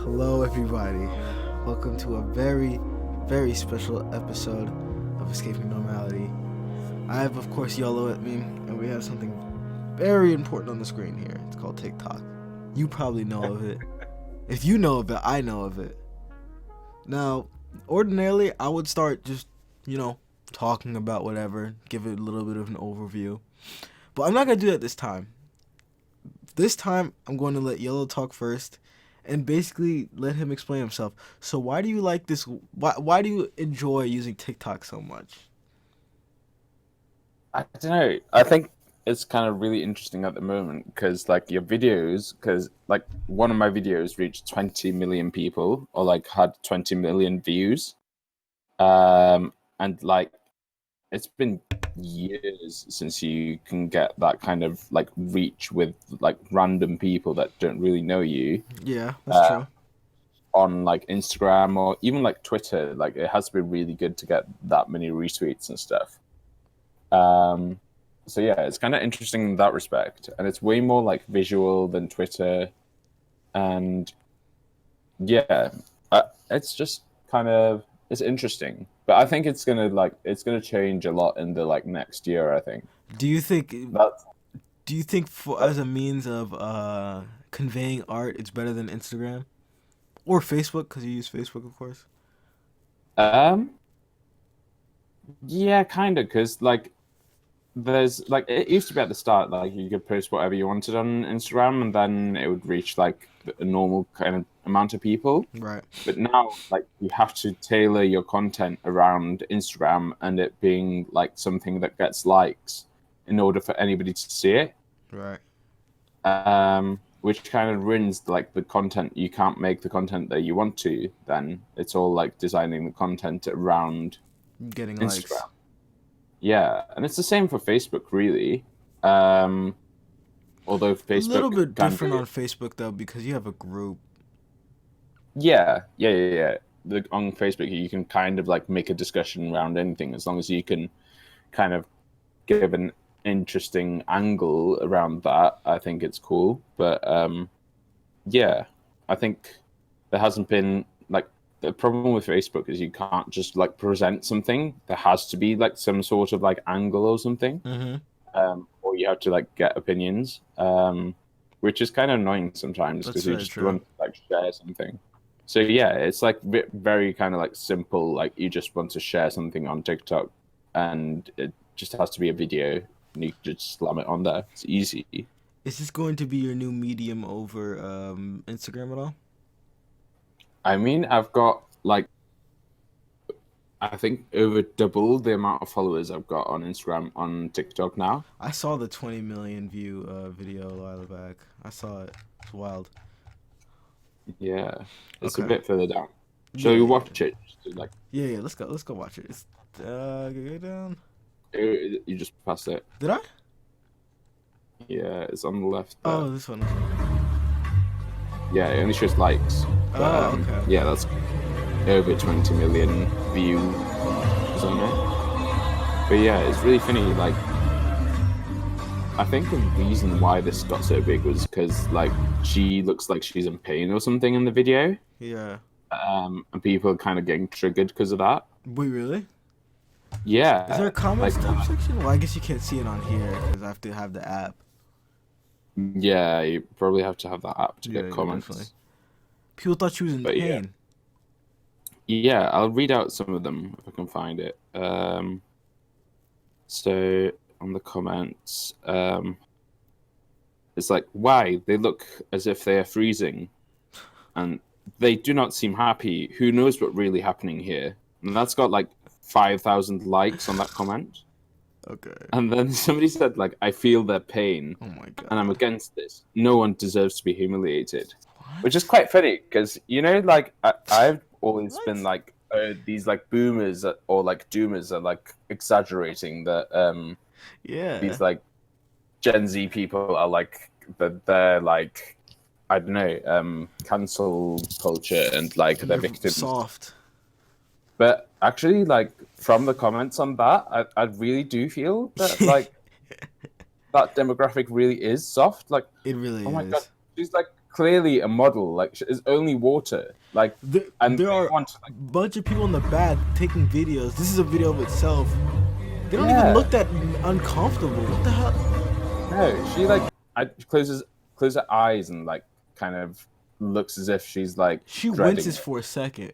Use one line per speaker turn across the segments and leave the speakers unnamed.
Hello, everybody. Welcome to a very, very special episode of Escaping Normality. I have, of course, Yolo at me, and we have something very important on the screen here. It's called Tik-Tok. You probably know of it. If you know of it, I know of it. Now, ordinarily, I would start just, talking about whatever, give it a little bit of an overview. But I'm not going to do that this time. This time, I'm going to let Yellow talk first and basically let him explain himself. So why do you like this? Why do you enjoy using TikTok so much?
I don't know. I think it's kind of really interesting at the moment because, like, your videos, because, like, one of my videos reached 20 million people or, like, had 20 million views. And, like, it's been years since you can get that kind of, like, reach with, like, random people that don't really know you.
Yeah, that's true.
On, like, Instagram or even, like, Twitter. Like, it has been really good to get that many retweets and stuff. So yeah, it's kind of interesting in that respect, and it's way more like visual than Twitter, and yeah, it's just kind of it's interesting. But I think it's gonna change a lot in the like next year. I think
Do you think
that's
do you think for
that,
as a means of conveying art, it's better than Instagram or Facebook because you use Facebook, of course?
um yeah, kind of because like there's like it used to be at the start like you could post whatever you wanted on Instagram and then it would reach like a normal kind of amount of people.
Right.
But now, like, you have to tailor your content around Instagram and it being like something that gets likes in order for anybody to see it.
Right.
Which kind of ruins like the content. You can't make the content that you want to. Then it's all like designing the content around
Getting likes.
Instagram. Yeah, and it's the same for Facebook, really. Um, Although
A little
Facebook
bit
can
different
be
on Facebook though because you have a group.
Yeah. On Facebook, you can kind of like make a discussion around anything as long as you can kind of give an interesting angle around that. I think it's cool. But yeah, I think there hasn't been like the problem with Facebook is you can't just like present something. There has to be like some sort of like angle or something,
Mm-hmm.
or you have to like get opinions, which is kind of annoying sometimes
That's
because you
very
just
true.
want to like share something. So yeah, it's like very kind of like simple. Like you just want to share something on TikTok, and it just has to be a video, and you can just slam it on there. It's easy.
Is this going to be your new medium over Instagram at all?
I mean, I've got like I think over double the amount of followers I've got on Instagram on TikTok now.
I saw the 20 million view video a while back. I saw it. It's wild.
Yeah, it's a
Okay.
bit further down. Shall
Yeah,
you
yeah,
watch it? Like
yeah. Let's go. Let's go watch it. It's go down.
you just pass it.
Did I?
Yeah, it's on the left there.
Oh, this one. This one.
Yeah, it only shows likes, but
Oh, okay,
yeah,
okay.
that's over 20 million views on it. But yeah, it's really funny. Like, I think the reason why this got so big was because like she looks like she's in pain or something in the video,
Yeah.
and people are kind of getting triggered because of that.
Wait, really? Is there
Yeah,
a comments
like
type section? Well, I guess you can't see it on here because I have to have the app.
yeah, you probably have to have that app to
Yeah,
get
yeah, definitely.
comments.
People thought she was in
But yeah,
pain.
yeah, I'll read out some of them if I can find it. So on the comments, it's like, why? They look as if they are freezing, and they do not seem happy. Who knows what really happening here? And that's got like 5,000 likes on that comment.
Okay.
And then somebody said, like, I feel their pain,
Oh my
and I'm
god.
against this. No one deserves to be humiliated. Which is
What?
quite funny because like I've always been
What?
like these like boomers or like doomers are like exaggerating that
Yeah.
these like Gen Z people are like that they're like I don't know cancel culture and like they're
You're
victims.
soft.
But actually, like from the comments on that, I really do feel that like that demographic really is soft. Like
It really
oh my god,
is.
she's like clearly a model. Like it's only water. Like and
There
they
are
want
a bunch of people in the back taking videos. This is a video of itself. They don't even
yeah.
look that uncomfortable. What the hell?
No, she like closes her eyes and like kind of looks as if she's like
She
dreading
winces
it.
for a second.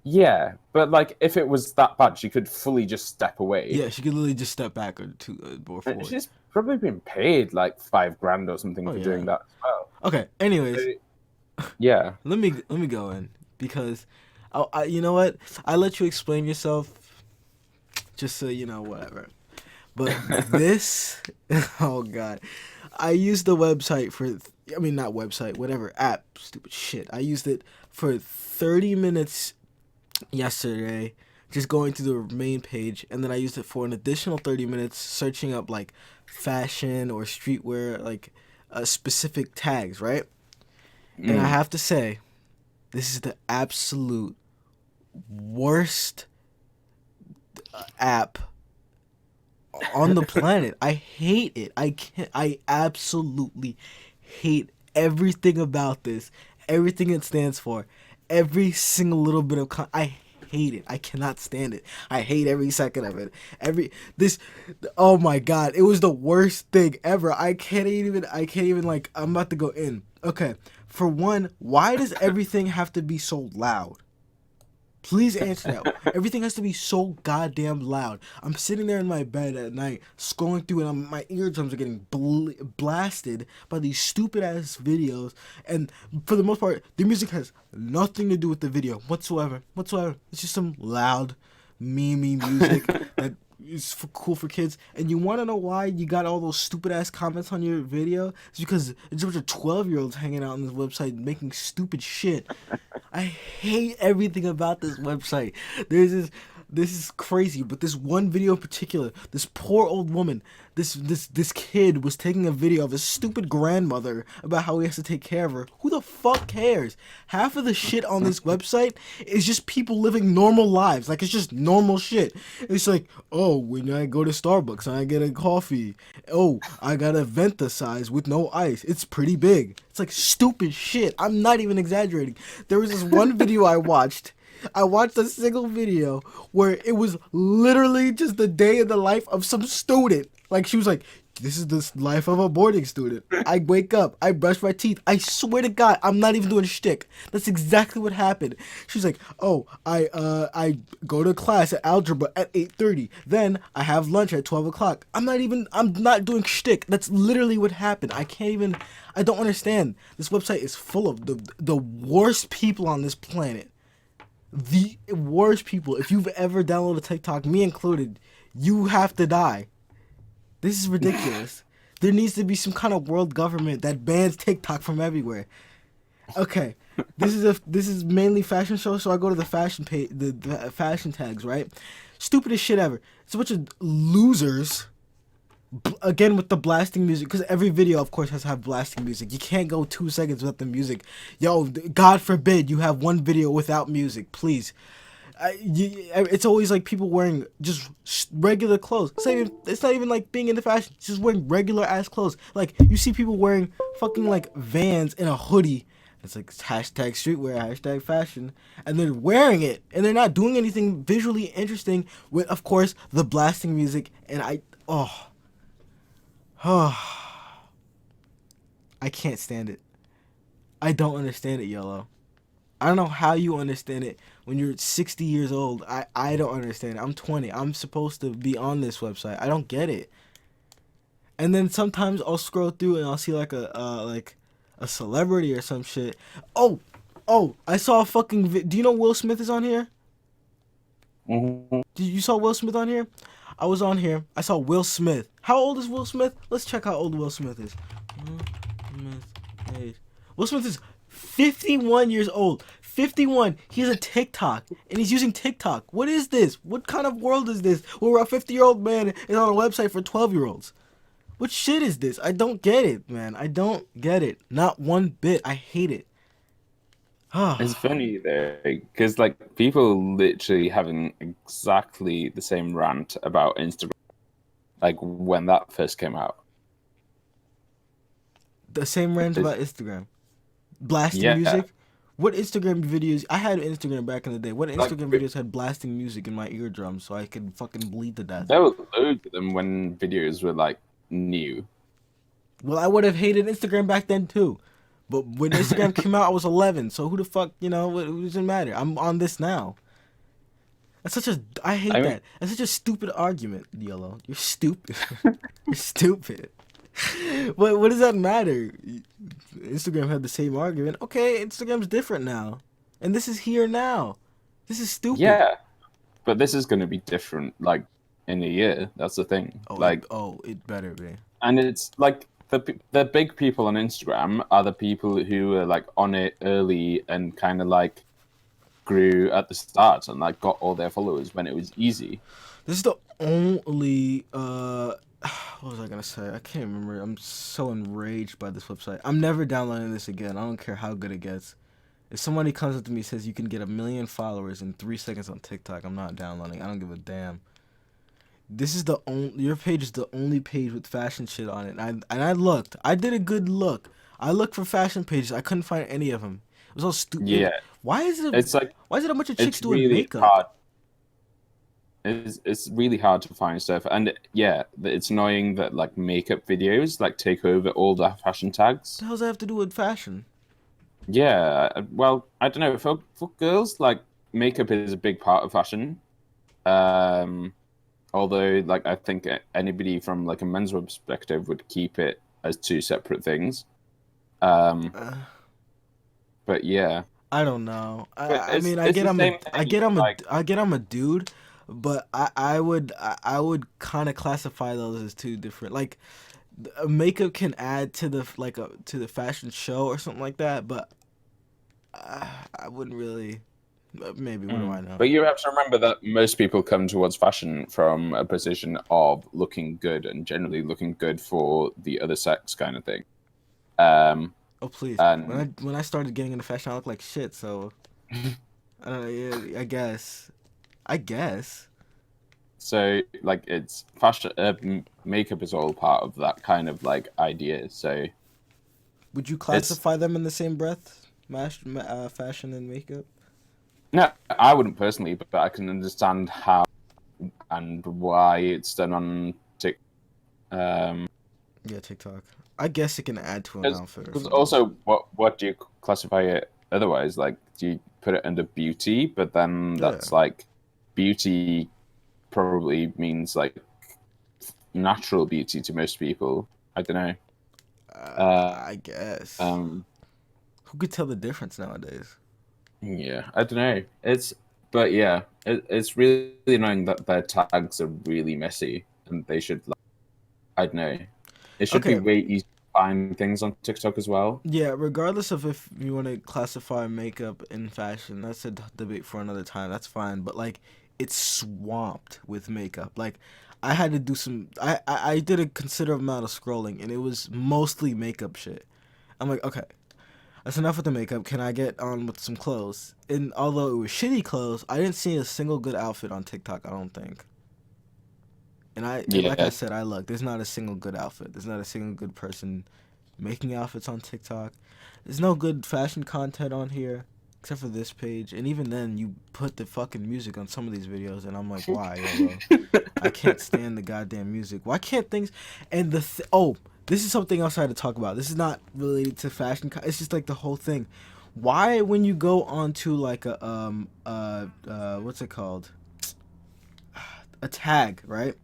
Yeah, but like if it was that bad, she could fully just step away.
Yeah, she could literally just step back or two or
And
forward.
she's probably been paid like $5,000 or something
Oh
for
yeah.
doing that as well.
Okay. Anyways,
Yeah.
let me go in because, you know what? I let you explain yourself, just so you know whatever. But this, oh god, I used the website for. I mean, not website, whatever app, stupid shit. I used it for 30 minutes yesterday, just going to the main page, and then I used it for an additional 30 minutes searching up like fashion or streetwear, like specific tags, right? And I have to say, this is the absolute worst app on the planet. I hate it. I absolutely hate everything about this. Everything it stands for. Every single little bit of I hate it. I cannot stand it. I hate every second of it. Oh my god, it was the worst thing ever. I can't even like I'm about to go in. Okay. For one, why does everything have to be so loud? Please answer that. Everything has to be so goddamn loud. I'm sitting there in my bed at night, scrolling through, and my eardrums are getting blasted by these stupid ass videos. And for the most part, the music has nothing to do with the video whatsoever. It's just some loud, memey music that is cool for kids. And you want to know why you got all those stupid ass comments on your video? It's because it's a bunch of 12-year-olds hanging out on this website making stupid shit. I hate everything about this website. This is crazy, but this one video in particular, this poor old woman, this kid was taking a video of his stupid grandmother about how he has to take care of her. Who the fuck cares? Half of the shit on this website is just people living normal lives. Like, it's just normal shit. It's like, oh, when I go to Starbucks and I get a coffee, oh, I got a Venta size with no ice. It's pretty big. It's like stupid shit. I'm not even exaggerating. There was this one video I watched a single video where it was literally just the day in the life of some student. Like, she was like, this is the life of a boarding student. I wake up, I brush my teeth. I swear to God, I'm not even doing shtick. That's exactly what happened. She's like, oh, I go to class at algebra at 8:30. Then I have lunch at 12 o'clock. I'm not doing shtick. That's literally what happened. I don't understand. This website is full of the worst people on this planet. The worst people. If you've ever downloaded TikTok, me included, you have to die. This is ridiculous. There needs to be some kind of world government that bans TikTok from everywhere. Okay, this is mainly fashion show, so I go to the fashion page, the fashion tags, right? Stupidest shit ever. It's a bunch of losers. Again with the blasting music, because every video of course has to have blasting music. You can't go 2 seconds without the music. Yo, God forbid you have one video without music, please. It's always like people wearing just regular clothes. It's not even like being into fashion. It's just wearing regular ass clothes. Like, you see people wearing fucking like Vans and a hoodie. It's like hashtag streetwear, hashtag fashion, and they're wearing it, and they're not doing anything visually interesting with, of course, the blasting music. And I can't stand it. I don't understand it, Yellow. I don't know how you understand it when you're 60 years old. I don't understand it. I'm 20. I'm supposed to be on this website. I don't get it. And then sometimes I'll scroll through and I'll see like a celebrity or some shit. Oh, I saw a fucking do you know Will Smith is on here?
Mm-hmm.
Did you saw Will Smith on here? I was on here. I saw Will Smith. How old is Will Smith? Let's check how old Will Smith is. Will Smith is 51 years old. 51. He has a TikTok, and he's using TikTok. What is this? What kind of world is this where a 50-year-old man is on a website for 12-year-olds? What shit is this? I don't get it, man. I don't get it. Not one bit. I hate it.
It's funny though, because like people literally having exactly the same rant about Instagram, like when that first came out.
The same rant about Instagram. Blasting
Yeah,
music. What Instagram videos? I had Instagram back in the day. What
like
Instagram videos had blasting music in my eardrums so I could fucking bleed to death?
there were loads of them when videos were like new.
Well, I would have hated Instagram back then too. But when Instagram came out, I was 11. So who the fuck, it doesn't matter. I'm on this now. That's such a. I
I
hate
mean,
that. That's such a stupid argument, Yellow. You're stupid. You're stupid. What does that matter? Instagram had the same argument. Okay, Instagram's different now, and this is here now. This is stupid.
yeah, but this is going to be different, like in a year. That's the thing. Like,
It better be.
and it's like the big people on Instagram are the people who are like on it early and kind of like grew at the start and like got all their followers when it was easy.
This is the only what was I gonna say? I can't remember. I'm so enraged by this website. I'm never downloading this again. I don't care how good it gets. If somebody comes up to me and says you can get 1 million followers in 3 seconds on TikTok, I'm not downloading. I don't give a damn. This is the only. Your page is the only page with fashion shit on it. And I looked. I did a good look. I looked for fashion pages. I couldn't find any of them. It was all stupid.
Yeah,
Why is it?
it's like
Why is it a bunch of chicks
it's
doing
really
makeup?
hard. It's really hard to find stuff, and yeah, it's annoying that like makeup videos like take over all the fashion tags.
What the hell does that have to do with fashion?
Yeah, well, I don't know. For girls, like makeup is a big part of fashion. Um, Although, like, I think anybody from like a menswear perspective would keep it as two separate things. Um,
Uh,
but yeah,
I don't know.
but
I mean, I
it's
get
the
I'm a
same
I
thing.
get I'm a
Like,
I get I'm a dude, but I would kind of classify those as two different. Like, makeup can add to the to the fashion show or something like that, but I wouldn't really. Maybe, what do I know?
but you have to remember that most people come towards fashion from a position of looking good and generally looking good for the other sex kind of thing. Um,
Oh please! When
and
I started getting into fashion, I look like shit. So I don't know. Yeah, I guess. I guess.
so like it's fashion, makeup is all part of that kind of like idea. So
Would you
it's
classify them in the same breath? Fashion and makeup.
no, I wouldn't personally, but I can understand how and why it's done on Tik. Um,
Yeah, TikTok. I guess it can add to an outfit or
because
something.
also, what do you classify it otherwise? Like, do you put it under beauty? But then
Yeah.
that's like beauty probably means like natural beauty to most people. I don't know. Uh,
I guess.
um,
Who could tell the difference nowadays?
yeah, I don't know. But yeah, it's really annoying that their tags are really messy, and they should like, I don't know. It should be
Okay.
way easier to find things on TikTok as well.
Yeah, regardless of if you want to classify makeup in fashion, that's a debate for another time. That's fine. But like, it's swamped with makeup. Like, I had to do some. I did a considerable amount of scrolling, and it was mostly makeup shit. I'm like, okay, that's enough with the makeup. Can I get on with some clothes? And although it was shitty clothes, I didn't see a single good outfit on TikTok. I don't think. And like I
Yeah,
said, I look. There's not a single good outfit. There's not a single good person making outfits on TikTok. There's no good fashion content on here except for this page. And even then, you put the fucking music on some of these videos, and I'm like, why, YOLO? I can't stand the goddamn music. Why can't things? And this is something else I had to talk about. This is not related to fashion. It's just like the whole thing. Why, when you go onto like a what's it called? A tag, right?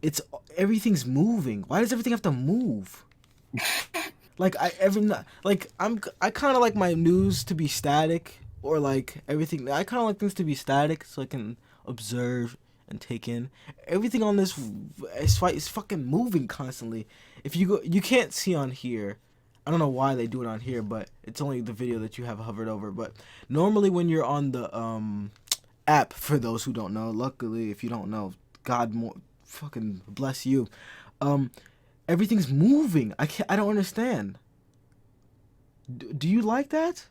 It's everything's moving. Why does everything have to move? Like I kind of like my news to be static, or like everything. I kind of like things to be static so I can observe and take in. Everything on this is fucking moving constantly. If you go, you can't see on here. I don't know why they do it on here, but it's only the video that you have hovered over. But normally when you're on the app, for those who don't know, luckily if you don't know, God more fucking bless you. Um, Everything's moving. I don't understand. Do you like that?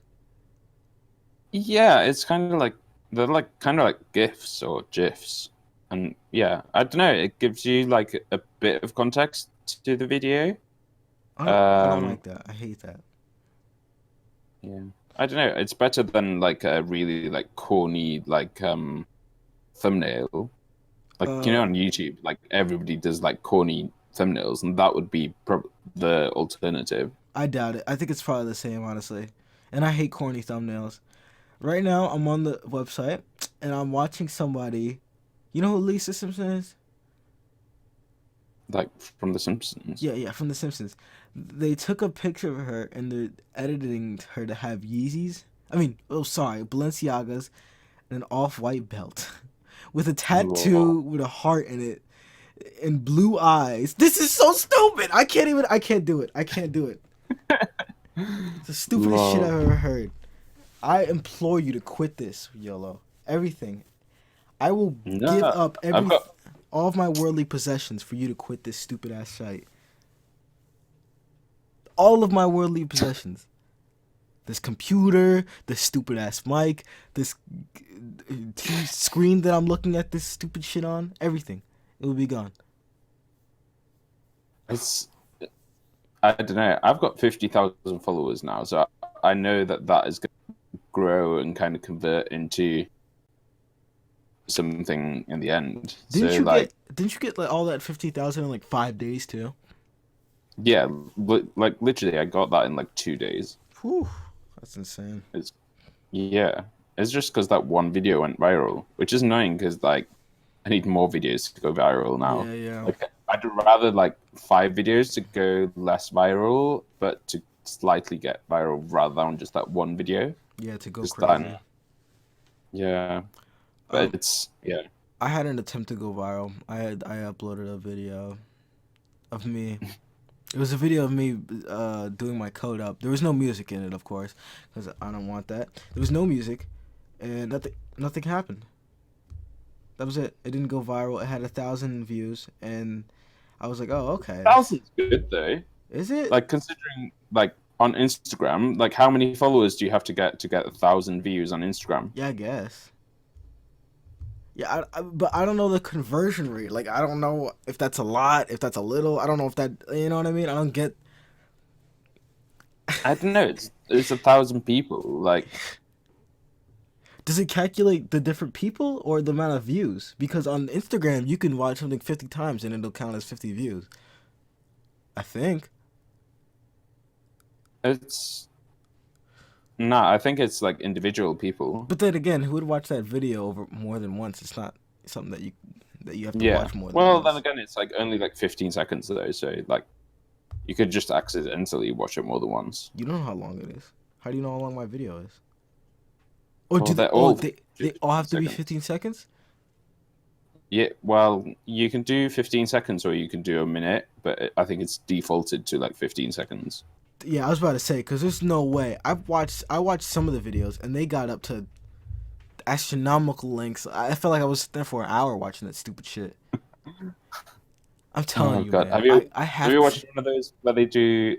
yeah, it's kind of like they're like kind of like GIFs or GIFs, and yeah, I don't know. It gives you like a bit of context to the video.
I don't
Um,
like that. I hate that.
Yeah, I don't know. It's better than like a really like corny like thumbnail. Like
Uh,
on YouTube, like everybody does like corny thumbnails, and that would be the alternative.
I doubt it. I think it's probably the same, honestly. And I hate corny thumbnails. Right now, I'm on the website and I'm watching somebody. You know who Lisa Simpson is?
Like from The Simpsons.
Yeah, yeah, from The Simpsons. They took a picture of her and they're editing her to have Yeezys. I mean, oh, sorry, Balenciagas and an off-white belt with a
Whoa.
tattoo with a heart in it and blue eyes. This is so stupid. I can't even. I can't do it. I can't do it. It's the stupidest shit I've
Whoa.
ever heard. I implore you to quit this, YOLO. Everything. I will give
No,
up
I've got.
all of my worldly possessions for you to quit this stupid ass site. All of my worldly possessions. This computer, this stupid ass mic, this TV screen that I'm looking at this stupid shit on, everything. It will be gone.
It's. I don't know. I've got 50,000 followers now, so I know that that is going to grow and kind of convert into something in the end. So like,
Didn't you get like all that 50,000 in like 5 days too?
yeah, like literally, I got that in like 2 days.
Whew, that's insane.
It's yeah. It's just because that one video went viral, which is annoying because like I need more videos to go viral now.
Yeah, yeah.
Like I'd rather like 5 videos to go less viral, but to slightly get viral rather than just that one video.
Yeah, to go
Because
crazy.
then, yeah,
Um,
but it's yeah.
I had an attempt to go viral. I uploaded a video of me. It was a video of me doing my code up. There was no music in it, of course, because I don't want that. There was no music, and nothing happened. That was it. It didn't go viral. It had 1,000 views, and I was like, oh, okay.
Thousand's good though.
Is it?
Like considering like on Instagram, like how many followers do you have to get 1,000 views on Instagram?
Yeah, I guess. Yeah, but I don't know the conversion rate. Like, I don't know if that's a lot, if that's a little. I don't know if that, you know what I mean? I don't get.
I don't know. It's 1,000 people. Like
Does it calculate the different people or the amount of views? Because on Instagram, you can watch something 50 times and it'll count as 50 views. I think.
it's no, I think it's like individual people.
But then again, who would watch that video over more than once? It's not something that you have to
Yeah.
watch more than
Well, then
once.
again, it's like only like 15 seconds though, so like you could just accidentally watch it more than once.
You don't know how long it is. How do you know how long my video is? Or
Well,
do they?
they're
Oh,
all
they all
15
have to be
seconds.
15 seconds.
Yeah, well, you can do 15 seconds or you can do a minute, but I think it's defaulted to like 15 seconds.
Yeah, I was about to say because there's no way. I watched some of the videos and they got up to astronomical lengths. I felt like I was there for an hour watching that stupid shit. I'm telling
Oh
you,
God,
man. I
have
have
you
to.
watched one of those where they do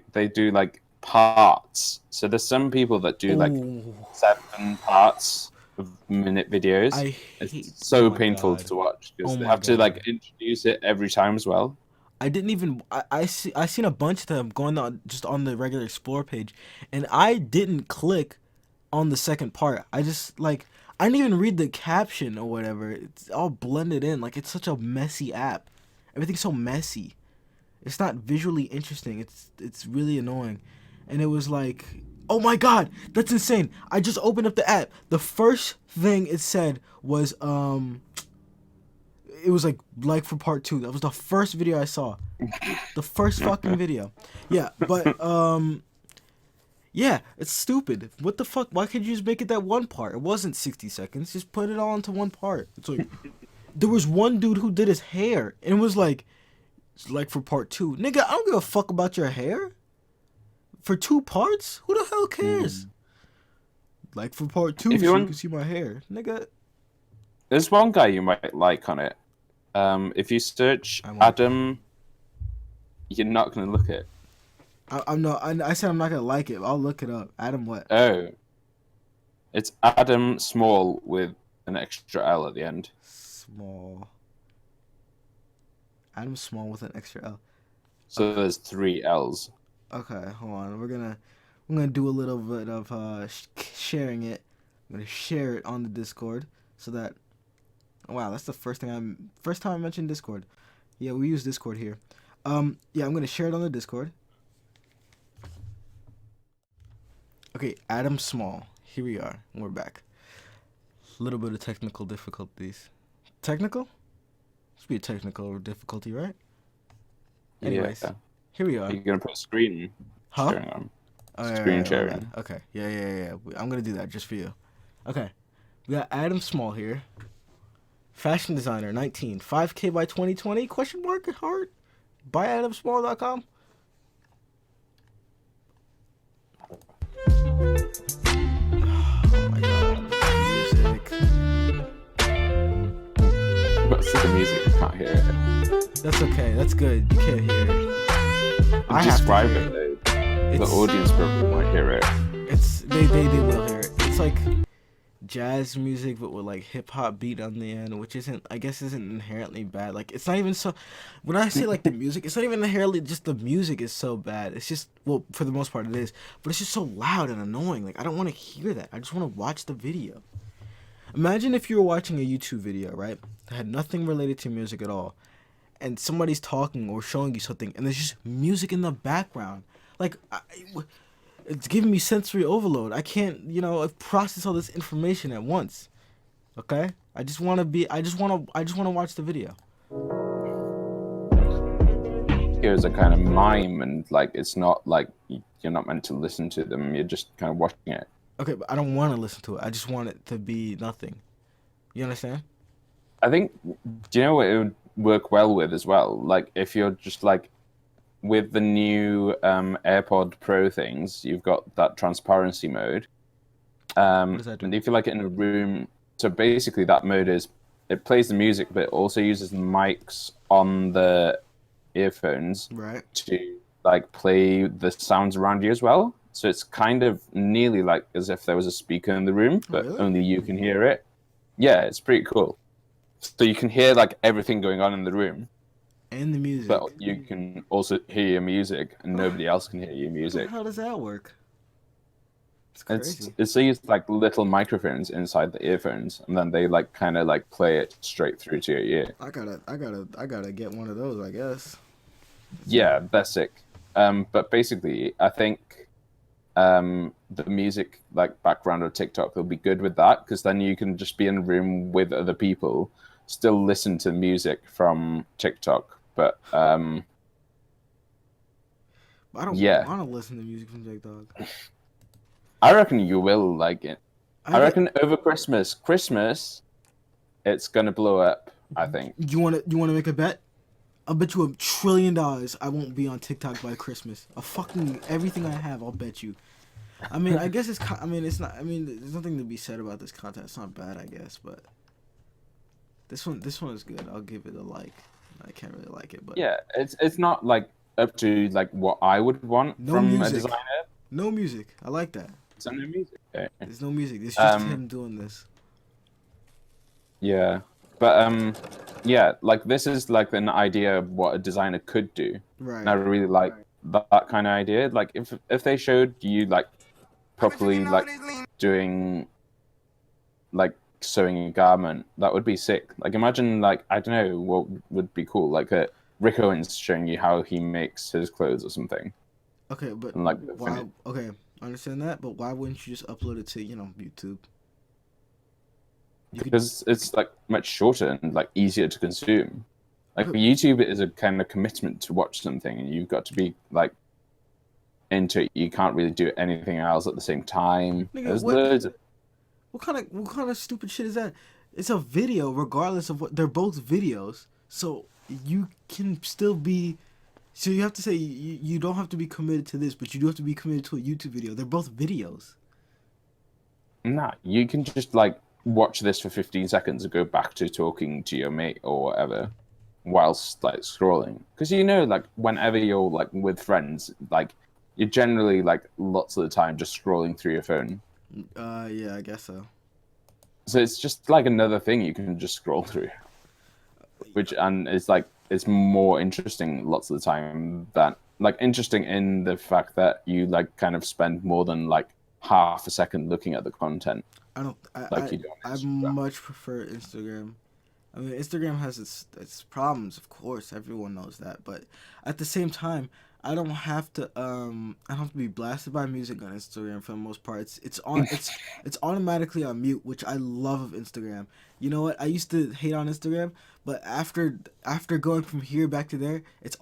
like parts? So there's some people that do like
Oh,
7 parts of minute videos.
I
It's
hate. Oh
so
my
painful
god.
to watch
Oh
because they
my
have to
god.
like introduce it every time as well.
I didn't even. I seen a bunch of them going on just on the regular explore page, and I didn't click on the second part. I just like I didn't even read the caption or whatever. It's all blended in. Like it's such a messy app. Everything's so messy. It's not visually interesting. It's really annoying. And it was like, oh my god, that's insane. I just opened up the app. The first thing it said was it was like for part 2. That was the first video I saw. The first fucking video. Yeah, but yeah, it's stupid. What the fuck? Why can't you just make it that one part? It wasn't 60 seconds. Just put it all into one part. It's like there was one dude who did his hair and it was like for part 2. Nigga, I don't give a fuck about your hair. For 2 parts? Who the hell cares?
Mm.
Like for part 2
If you
so you can
want,
see my hair. Nigga,
there's one guy you might like on it. If you search
I won't.
Adam, you're not gonna look it.
I'm not. I said I'm not gonna like it. I'll look it up. Adam, what?
Oh, it's Adam Small with an extra L at the end.
Small. Adam Small with an extra L.
So there's 3 L's.
Okay, hold on. I'm gonna do a little bit of sharing it. I'm gonna share it on the Discord so that. Wow, that's the first time I mentioned Discord. Yeah, we use Discord here. Yeah, I'm gonna share it on the Discord. Okay, Adam Small. Here we are. We're back. A little bit of technical difficulties. Technical? Should be a technical difficulty, right?
Yeah.
Anyways, here we are.
You're gonna put screen
Huh?
sharing on.
Oh,
Screen
yeah, my bad.
sharing.
Okay. Yeah. I'm gonna do that just for you. Okay. We got Adam Small here. Fashion designer, 19. 5K by 2020? Question mark? Heart? BuyAdamSmall.com? Oh my god. Music.
But it's the music, you can't hear it.
That's okay. That's good. You can't hear it. I have to
Describe
hear
it
it.
though. The audience probably won't hear it.
They will hear it. It's like jazz music but with like hip hop beat on the end, which isn't inherently bad. Like it's not even so when I say like the music, it's not even inherently just the music is so bad. It's just well, for the most part it is, but it's just so loud and annoying. Like I don't want to hear that. I just want to watch the video. Imagine if you were watching a YouTube video, right? That had nothing related to music at all, and somebody's talking or showing you something, and there's just music in the background. Like, it's giving me sensory overload. I can't, process all this information at once. Okay? I just want to watch the video.
Here's a kind of mime, and like it's not like you're not meant to listen to them. You're just kind of watching it.
Okay, but I don't want to listen to it. I just want it to be nothing. You understand?
I think, do you know what it would work well with as well? Like if you're just like with the new AirPod Pro things, you've got that transparency mode.
What does that do?
And if you're like in a room, so basically that mode is it plays the music, but it also uses the mics on the earphones
Right.
to like play the sounds around you as well. So it's kind of nearly like as if there was a speaker in the room, but
Really?
only you can hear it. Yeah, it's pretty cool. So you can hear like everything going on in the room,
And the music.
but you can also hear your music, and nobody else can hear your music.
How does that work? It's crazy.
It's these like little microphones inside the earphones, and then they like kind of like play it straight through to your ear.
I gotta get one of those, I guess.
Yeah, that's sick. But basically, I think the music like background of TikTok will be good with that because then you can just be in a room with other people, still listen to music from TikTok, but
I don't
yeah.
want to listen to music from TikTok.
I reckon you will like it. I reckon over Christmas, it's gonna blow up. I think.
You wanna make a bet? I'll bet you $1 trillion I won't be on TikTok by Christmas. Everything I have, I'll bet you. I mean, I guess it's not. I mean, there's nothing to be said about this content. It's not bad, I guess, but this one is good. I'll give it a like. I can't really like it, but
Yeah, it's not like up to like what I would want
No
from
music.
a designer.
no music. I like that.
So no music. Okay.
There's no music. It's just him doing this.
Yeah, but yeah, like this is like an idea of what a designer could do.
Right.
And I really like that kind of idea. Like if they showed you like properly like doing like sewing a garment, that would be sick. Like imagine like I don't know what would be cool, like a Rick Owens showing you how he makes his clothes or something.
Okay, but
And, like
why? Okay, I understand that, but why wouldn't you just upload it to YouTube?
Because it's like much shorter and like easier to consume. Like
Okay.
YouTube is a kind of commitment to watch something, and you've got to be like into it. You can't really do anything else at the same time.
Nigga,
There's
what-
loads of
What kind of stupid shit is that? It's a video, regardless of what. They're both videos, so you can still be. So you have to say you don't have to be committed to this, but you do have to be committed to a YouTube video. They're both videos.
nah. You can just like watch this for 15 seconds and go back to talking to your mate or whatever, whilst like scrolling. Because like whenever you're like with friends, like you're generally like lots of the time just scrolling through your phone.
Yeah, I guess so.
So it's just like another thing you can just scroll through, and it's like it's more interesting lots of the time than like interesting in the fact that you like kind of spend more than like half a second looking at the content,
I don't. I
like
I,
you do on
I
Instagram.
much prefer Instagram. I mean, Instagram has its problems, of course. Everyone knows that, but at the same time, I don't have to be blasted by music on Instagram for the most part. It's automatically on mute, which I love of Instagram. You know what? I used to hate on Instagram, but after going from here back to there, it's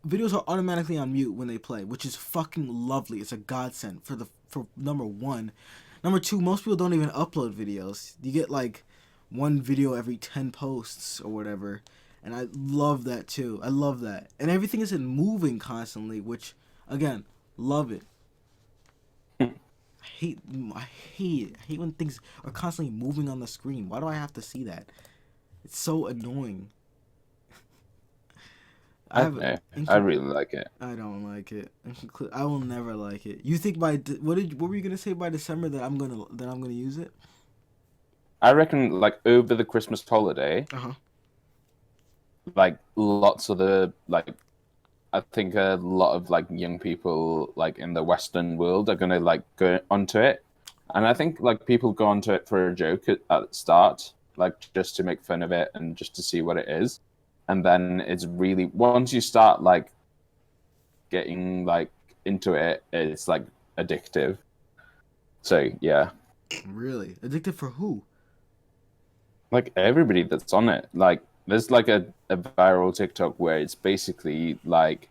videos are automatically on mute when they play, which is fucking lovely. It's a godsend for number one. Number two, most people don't even upload videos. You get like one video every 10 posts or whatever. And I love that too. I love that. And everything isn't moving constantly, which, again, love it. I hate it. I hate when things are constantly moving on the screen. Why do I have to see that? It's so annoying. I
I
have
don't
a,
know.
in
I
con-
really like it.
I don't like it. I will never like it. You think what were you gonna say by December that I'm gonna use it?
I reckon like over the Christmas holiday,
Uh huh.
like lots of the like I think a lot of like young people like in the Western world are gonna like go onto it, and I think like people go onto it for a joke at the start, like just to make fun of it and just to see what it is, and then it's really once you start like getting like into it, it's like addictive. So yeah,
Really? Addicted for who?
like everybody that's on it, like there's like a viral TikTok where it's basically like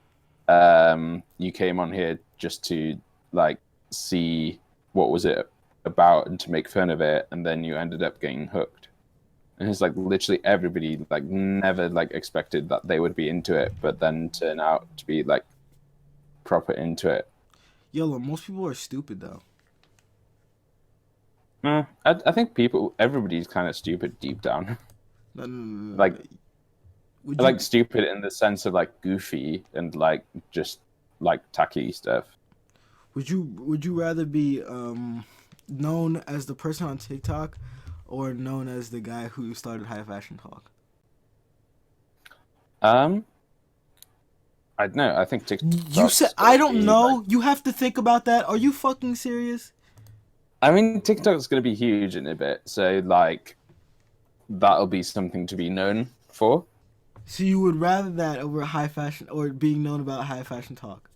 you came on here just to like see what was it about and to make fun of it, and then you ended up getting hooked. And it's like literally everybody like never like expected that they would be into it, but then turn out to be like proper into it.
Yellow. Most people are stupid though.
I think everybody's kind of stupid deep down.
No, no, no, no,
Like
no. Would you
like stupid in the sense of like goofy and like just like tacky stuff.
would you rather be known as the person on TikTok or known as the guy who started high fashion talk?
Um, I don't know. I think
You said
TikTok's
I
gonna
don't
be like.
know. You have to think about that. Are you fucking serious?
I mean, TikTok's gonna be huge in a bit, so like that'll be something to be known for.
So you would rather that over high fashion or being known about high fashion talk?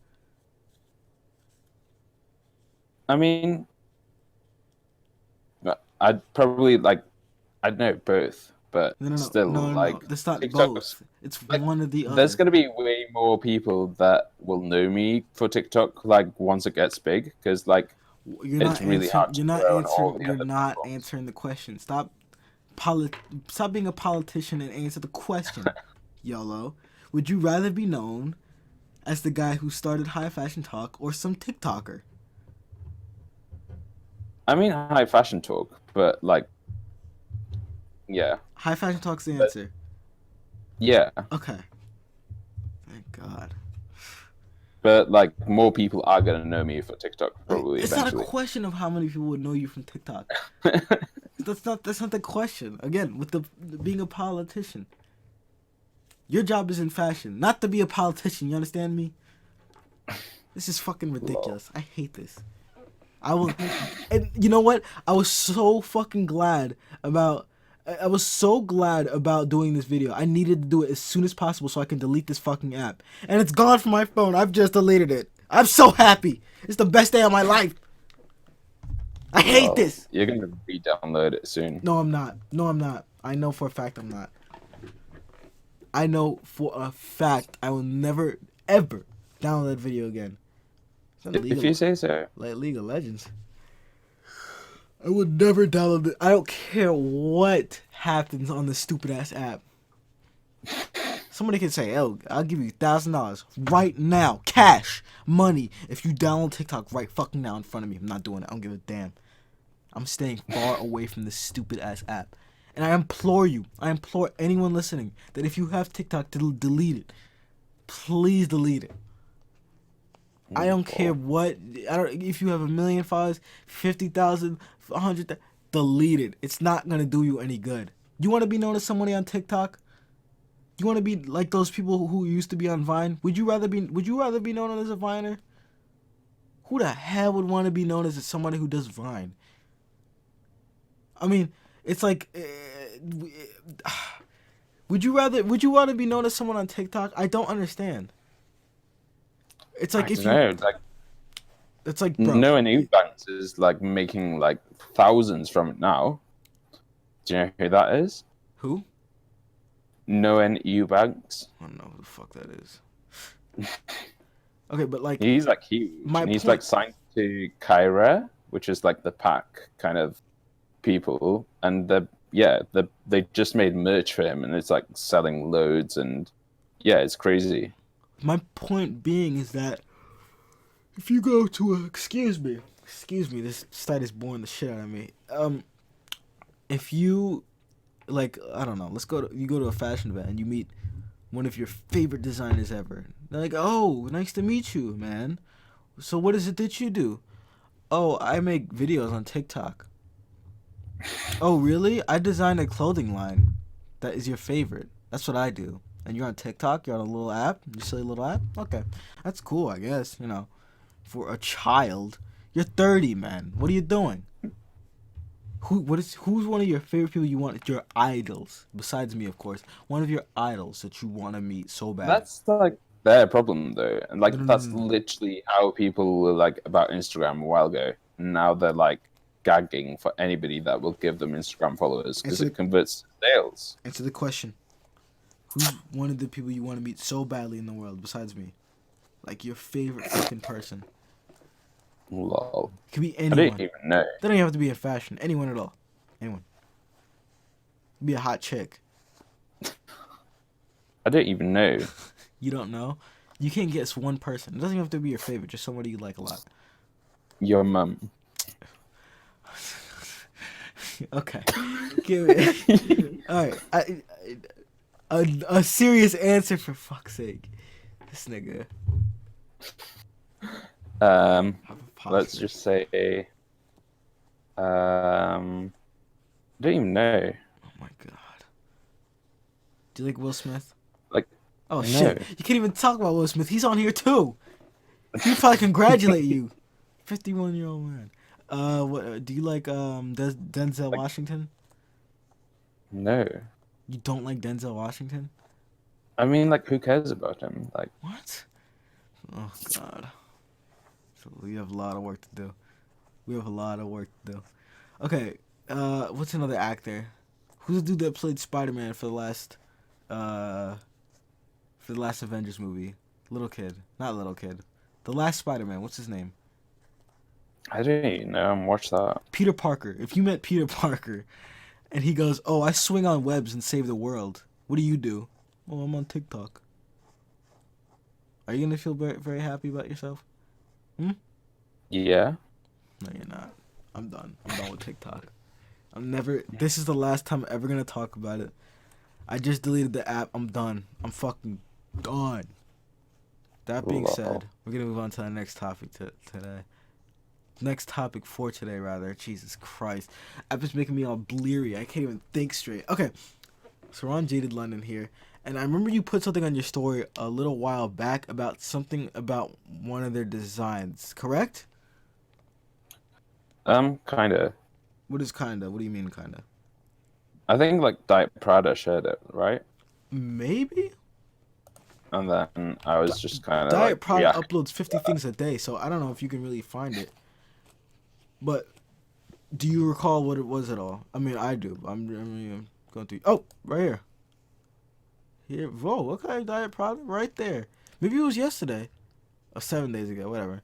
I mean, I'd probably like I'd know both, but
No, no, no,
still
no, no, no.
like
That's not
TikTok's
both. It's
like
one or the
there's
other.
gonna be way more people that will know me for TikTok like once it gets big because like
You're
it's
not
really
answering.
hard to
You're not
grow on all
answering.
the
You're
other
not
platforms.
answering the question. Stop being a politician and answer the question. YOLO. Would you rather be known as the guy who started high fashion talk or some TikToker?
I mean, high fashion talk, but like, yeah,
High fashion talk's the
but
answer.
yeah,
Okay. Thank God.
but like more people are gonna know me for TikTok probably
It's not a
eventually.
question of how many people would know you from TikTok. That's not the question. Again, with the being a politician, your job is in fashion, not to be a politician. You understand me? This is fucking
Lol.
ridiculous. I hate this. I will, and you know what? I was so fucking glad about. I was so glad about doing this video. I needed to do it as soon as possible so I can delete this fucking app. And it's gone from my phone. I've just deleted it. I'm so happy. It's the best day of my life. I hate
Well,
this.
you're gonna re-download it soon.
No, I'm not. No, I'm not. I know for a fact I'm not. I know for a fact I will never, ever download that video again. It's not
If you say so.
like League of Legends. I would never download it. I don't care what happens on this stupid ass app. Somebody can say, "Oh, I'll give you $1,000 right now, cash, money, if you download TikTok right fucking now in front of me." I'm not doing it. I don't give a damn. I'm staying far away from this stupid ass app. And I implore anyone listening that if you have TikTok, to delete it. Please delete it. I don't care what. I don't. If you have 1,000,000 followers, 50,000, 100,000, delete it. It's not gonna do you any good. You want to be known as somebody on TikTok? You want to be like those people who used to be on Vine? Would you rather be known as a Viner? Who the hell would want to be known as somebody who does Vine? I mean, it's like, would you want to be known as someone on TikTok? I don't understand. It's like
I don't know. Like,
it's like, bro.
Noah Eubanks is like making like thousands from it now. Do you know who that is?
Who?
Noah Eubanks.
I don't know who the fuck that is. Okay, but like,
He's like huge. And he's like signed to Kyra, which is like the pack kind of people, and they just made merch for him, and it's like selling loads, and yeah, it's crazy.
My point being is that if you go to a excuse me, this site is boring the shit out of me. If you like, I don't know, you go to a fashion event and you meet one of your favorite designers ever. They're like, oh, nice to meet you, man. So what is it that you do? Oh, I make videos on TikTok. Oh, really? I design a clothing line that is your favorite. That's what I do. And you're on TikTok? You're on a little app? You silly little app? Okay. That's cool, I guess, you know. For a child. You're 30, man. What are you doing? Who's one of your favorite people you want? Your idols. Besides me, of course. One of your idols that you want to meet so bad.
That's like their problem, though. And like, that's literally how people were like about Instagram a while ago. Now they're like gagging for anybody that will give them Instagram followers because it converts to sales.
Answer the question. Who's one of the people you want to meet so badly in the world besides me? Like your favorite fucking person.
Lol.
It could be anyone.
I don't even know.
They don't even have to be in fashion. Anyone at all. Anyone. Be a hot chick.
I don't even know.
You don't know? You can't guess one person. It doesn't even have to be your favorite. Just somebody you like a lot.
Your mum.
Okay. Give it. All right. A serious answer for fuck's sake. This nigga.
Let's just say. I don't even know.
Oh my god. Do you like Will Smith?
Like.
Oh shit! You can't even talk about Will Smith. He's on here too. He'd probably congratulate you. 51-year-old man. What do you like? Denzel Washington?
No.
You don't like Denzel Washington?
I mean, like, who cares about him? Like,
what? Oh god. So we have a lot of work to do. Okay. What's another actor? Who's the dude that played Spider-Man for the last Avengers movie? Not little kid. The last Spider-Man. What's his name?
I don't even know. Watch that.
Peter Parker. If you met Peter Parker, and he goes, "Oh, I swing on webs and save the world," what do? Oh, I'm on TikTok. Are you gonna feel very, very happy about yourself?
Yeah.
No, you're not. I'm done. I'm done with TikTok. This is the last time I'm ever gonna talk about it. I just deleted the app. I'm done. I'm fucking done. That being said, we're gonna move on to the next topic today. Next topic for today, rather. Jesus Christ. App is making me all bleary. I can't even think straight. Okay. So we're on Jaded London here. And I remember you put something on your story a little while back about something about one of their designs, correct?
Kinda.
What is kinda? What do you mean kinda?
I think like Diet Prada shared it, right?
Maybe?
And then I was just kind of
Diet
like,
Prada uploads 50 things a day, so I don't know if you can really find it. But do you recall what it was at all? I mean, I do. I'm going through. Oh, right here. Here. Whoa, okay, Diet Prada, right there. Maybe it was yesterday. Or 7 days ago, whatever.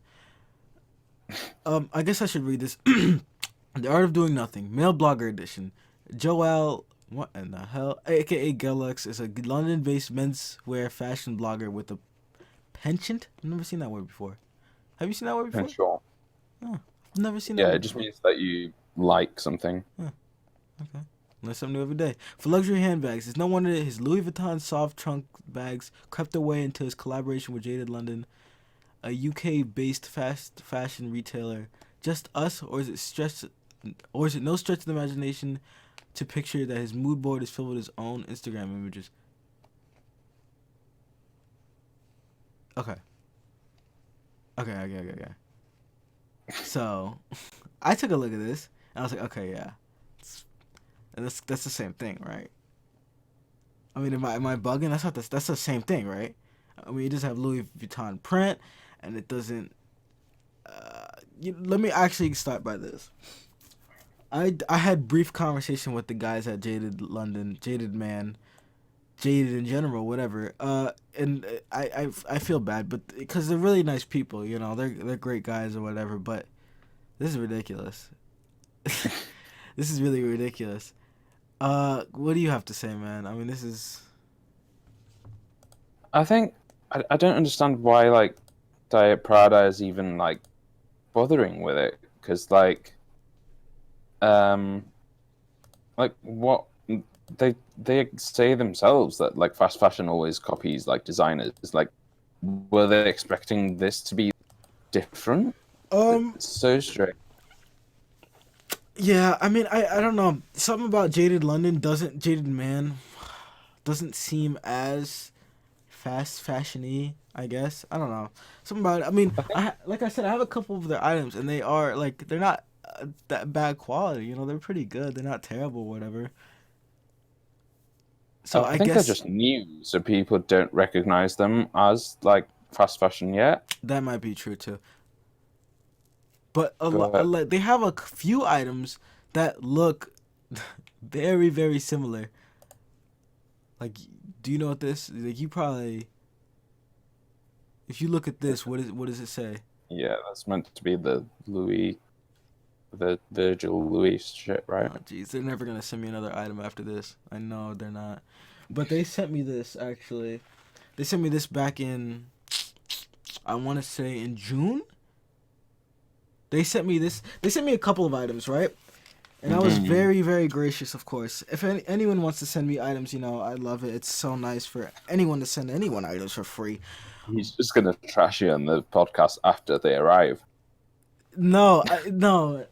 I guess I should read this. The Art of Doing Nothing, Male Blogger Edition. Joel, what in the hell? AKA Gellux is a London-based menswear fashion blogger with a penchant. I've never seen that word before. Have you seen that word before?
Sure.
Oh, I've never seen that word
Yeah, it just means that you like something.
Okay. Learn something new every day. For luxury handbags, it's no wonder his Louis Vuitton soft trunk bags crept their way into his collaboration with Jaded London, a UK-based fast fashion retailer. Just us, or is it no stretch of the imagination to picture that his mood board is filled with his own Instagram images? Okay. Okay. So, I took a look at this and I was like, okay, yeah, that's the same thing, right? I mean, am I bugging? That's the same thing, right? I mean, you just have Louis Vuitton print, and it doesn't. Let me actually start by this. I had brief conversation with the guys at Jaded London, Jaded Man, Jaded in general, whatever. And I feel bad, but because they're really nice people, they're great guys or whatever. But this is ridiculous. This is really ridiculous. What do you have to say, man? I mean, this is.
I think I don't understand why like Diet Prada is even like bothering with it because um what they say themselves that like fast fashion always copies like designers. Like, were they expecting this to be different?
Um.
It's so strange.
Yeah, I mean, I don't know. Something about Jaded Man doesn't seem as fast fashiony. I guess I don't know. Something about it. I mean,
I think
like I said, I have a couple of their items, and they are like they're not that bad quality. They're pretty good. They're not terrible, whatever. So
I
I
think they're
guess
just new, so people don't recognize them as like fast fashion yet.
that might be true too. But
But
like they have a few items that look very very similar. Like, do you know what this? Like, you probably, if you look at this, what does it say?
yeah, that's meant to be the Virgil Louis shit, right?
Oh, jeez, they're never gonna send me another item after this. I know they're not. But they sent me this actually. They sent me this back in, I want to say in June. They sent me this. They sent me a couple of items, right? And I was
Mm-hmm.
very, very gracious, of course. If anyone wants to send me items, I love it. It's so nice for anyone to send anyone items for free.
He's just gonna trash you on the podcast after they arrive.
No,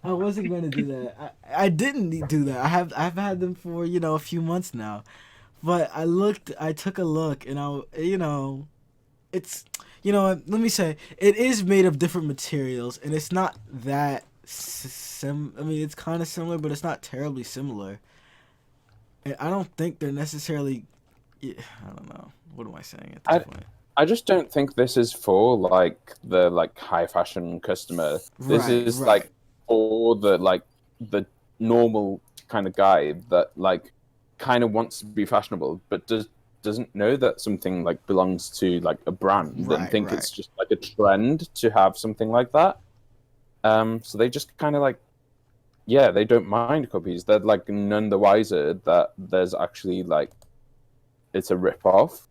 I wasn't going to do that. I didn't do that. I've had them for a few months now, but I took a look, and it's let me say it is made of different materials, and it's not that I mean, it's kind of similar, but it's not terribly similar. And I don't think they're necessarily. Yeah, I don't know. What am I saying at this
I
point?
I just don't think this is for like the like high fashion customer. This
Right,
is
right,
like for the normal kind of guy that like kind of wants to be fashionable but doesn't know that something like belongs to like a brand and
right,
think
right.
it's just like a trend to have something like that. So they just kind of like, yeah, they don't mind copies. They're like none the wiser that there's actually like it's a rip off.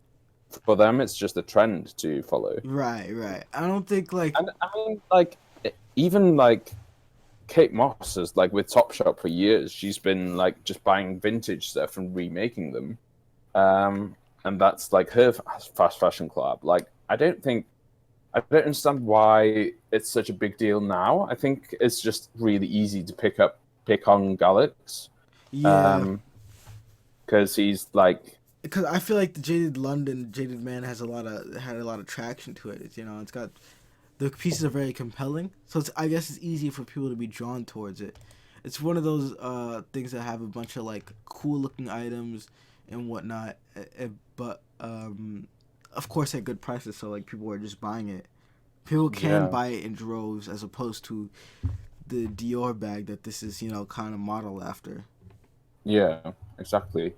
For them, it's just a trend to follow.
Right, right. I don't think like
And I mean, like, even like Kate Moss is like with Topshop for years. She's been like just buying vintage stuff and remaking them. And that's like her fast fashion collab. Like, I don't understand why it's such a big deal now. I think it's just really easy to pick on Galax.
yeah,
Um, because he's like,
because I feel like the Jaded Man has had a lot of traction to it. It's got the pieces are very compelling, so I guess it's easy for people to be drawn towards it. It's one of those things that have a bunch of like cool looking items and whatnot, but of course at good prices. So like people are just buying it. People can
yeah,
buy it in droves as opposed to the Dior bag that this is kind of modeled after.
yeah, exactly.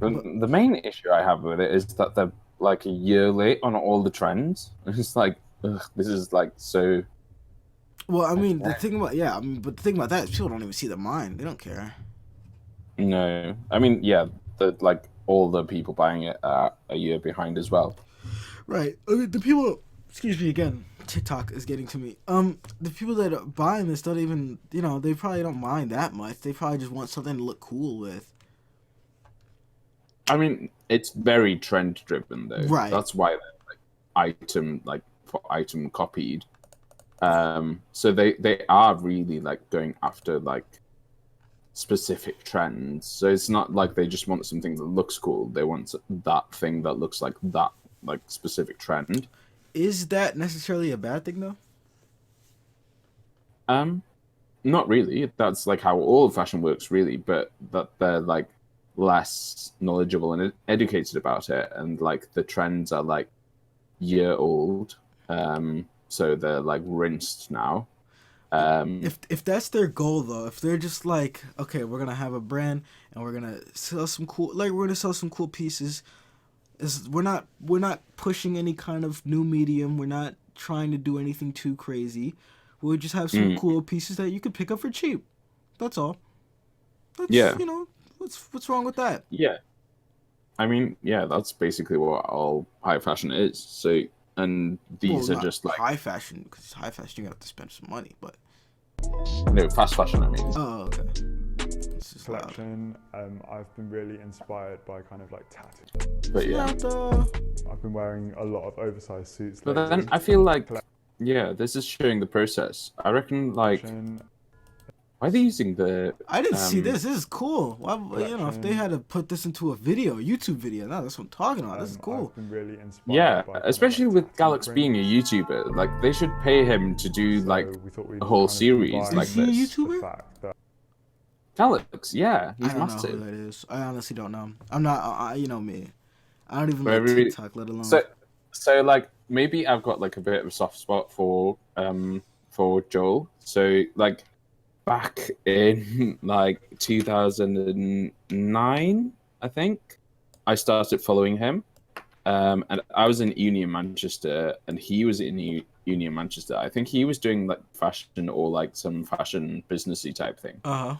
But
The main issue I have with it is that they're like a year late on all the trends. It's like, ugh, this is like so.
well, I
I
mean
don't know.
the thing about yeah, I mean, but the thing about that is people don't even see the mine. They don't care.
No, I mean, yeah, the like all the people buying it are a year behind as well.
Right. I mean, the people. Excuse me again. TikTok is getting to me. The people that are buying this don't even. They probably don't mind that much. They probably just want something to look cool with.
I mean, it's very trend driven though.
Right.
That's why they're item like for item copied. So they are really like going after like specific trends. So it's not like they just want something that looks cool. They want that thing that looks like that like specific trend.
Is that necessarily a bad thing though?
Um, Not really. That's like how all fashion works, really. But that they're like less knowledgeable and educated about it, and like the trends are like year old. So they're like rinsed now.
If that's their goal though, if they're just like, okay, we're gonna have a brand and we're gonna sell some cool, like we're gonna sell some cool pieces. Is we're not pushing any kind of new medium. We're not trying to do anything too crazy. We'll just have some
mm,
cool pieces that you could pick up for cheap. That's all. That's
yeah,
what's wrong with that?
yeah. I mean, yeah, that's basically what all high fashion is. So, and
Well,
these are
not
just like
high fashion because high fashion you have to spend some money. But
no fast fashion. I mean,
oh, okay. This is loud.
Collection. I've been really inspired by kind of like tattoo.
but yeah.
I've been wearing a lot of oversized suits
But
lately.
then I feel like, yeah, this is showing the process. I reckon, like,
Collection,
why are they using the?
I didn't see this. This is cool. Why, if they
Collection.
had to put this into a video, YouTube video, no, that's what I'm talking about. This is cool.
I've been really inspired
Yeah,
by kind of,
especially
like,
with
tattoo
Galax
prints.
being a YouTuber, like they should pay him to do
So
like
we thought we'd
a whole
kind of
series
combine
like
Is he a
this.
YouTuber?
the fact that
Galax, yeah,
I
he's
don't know
massive.
who that is. I honestly don't know. I'm not. you know me. I don't even
But
like
everybody-
TikTok, let alone.
So like maybe I've got like a bit of a soft spot for Joel. So like back in like 2009, I think I started following him. And I was in uni in Manchester, and he was in uni in Manchester. I think he was doing like fashion or like some fashion businessy type thing.
Uh huh.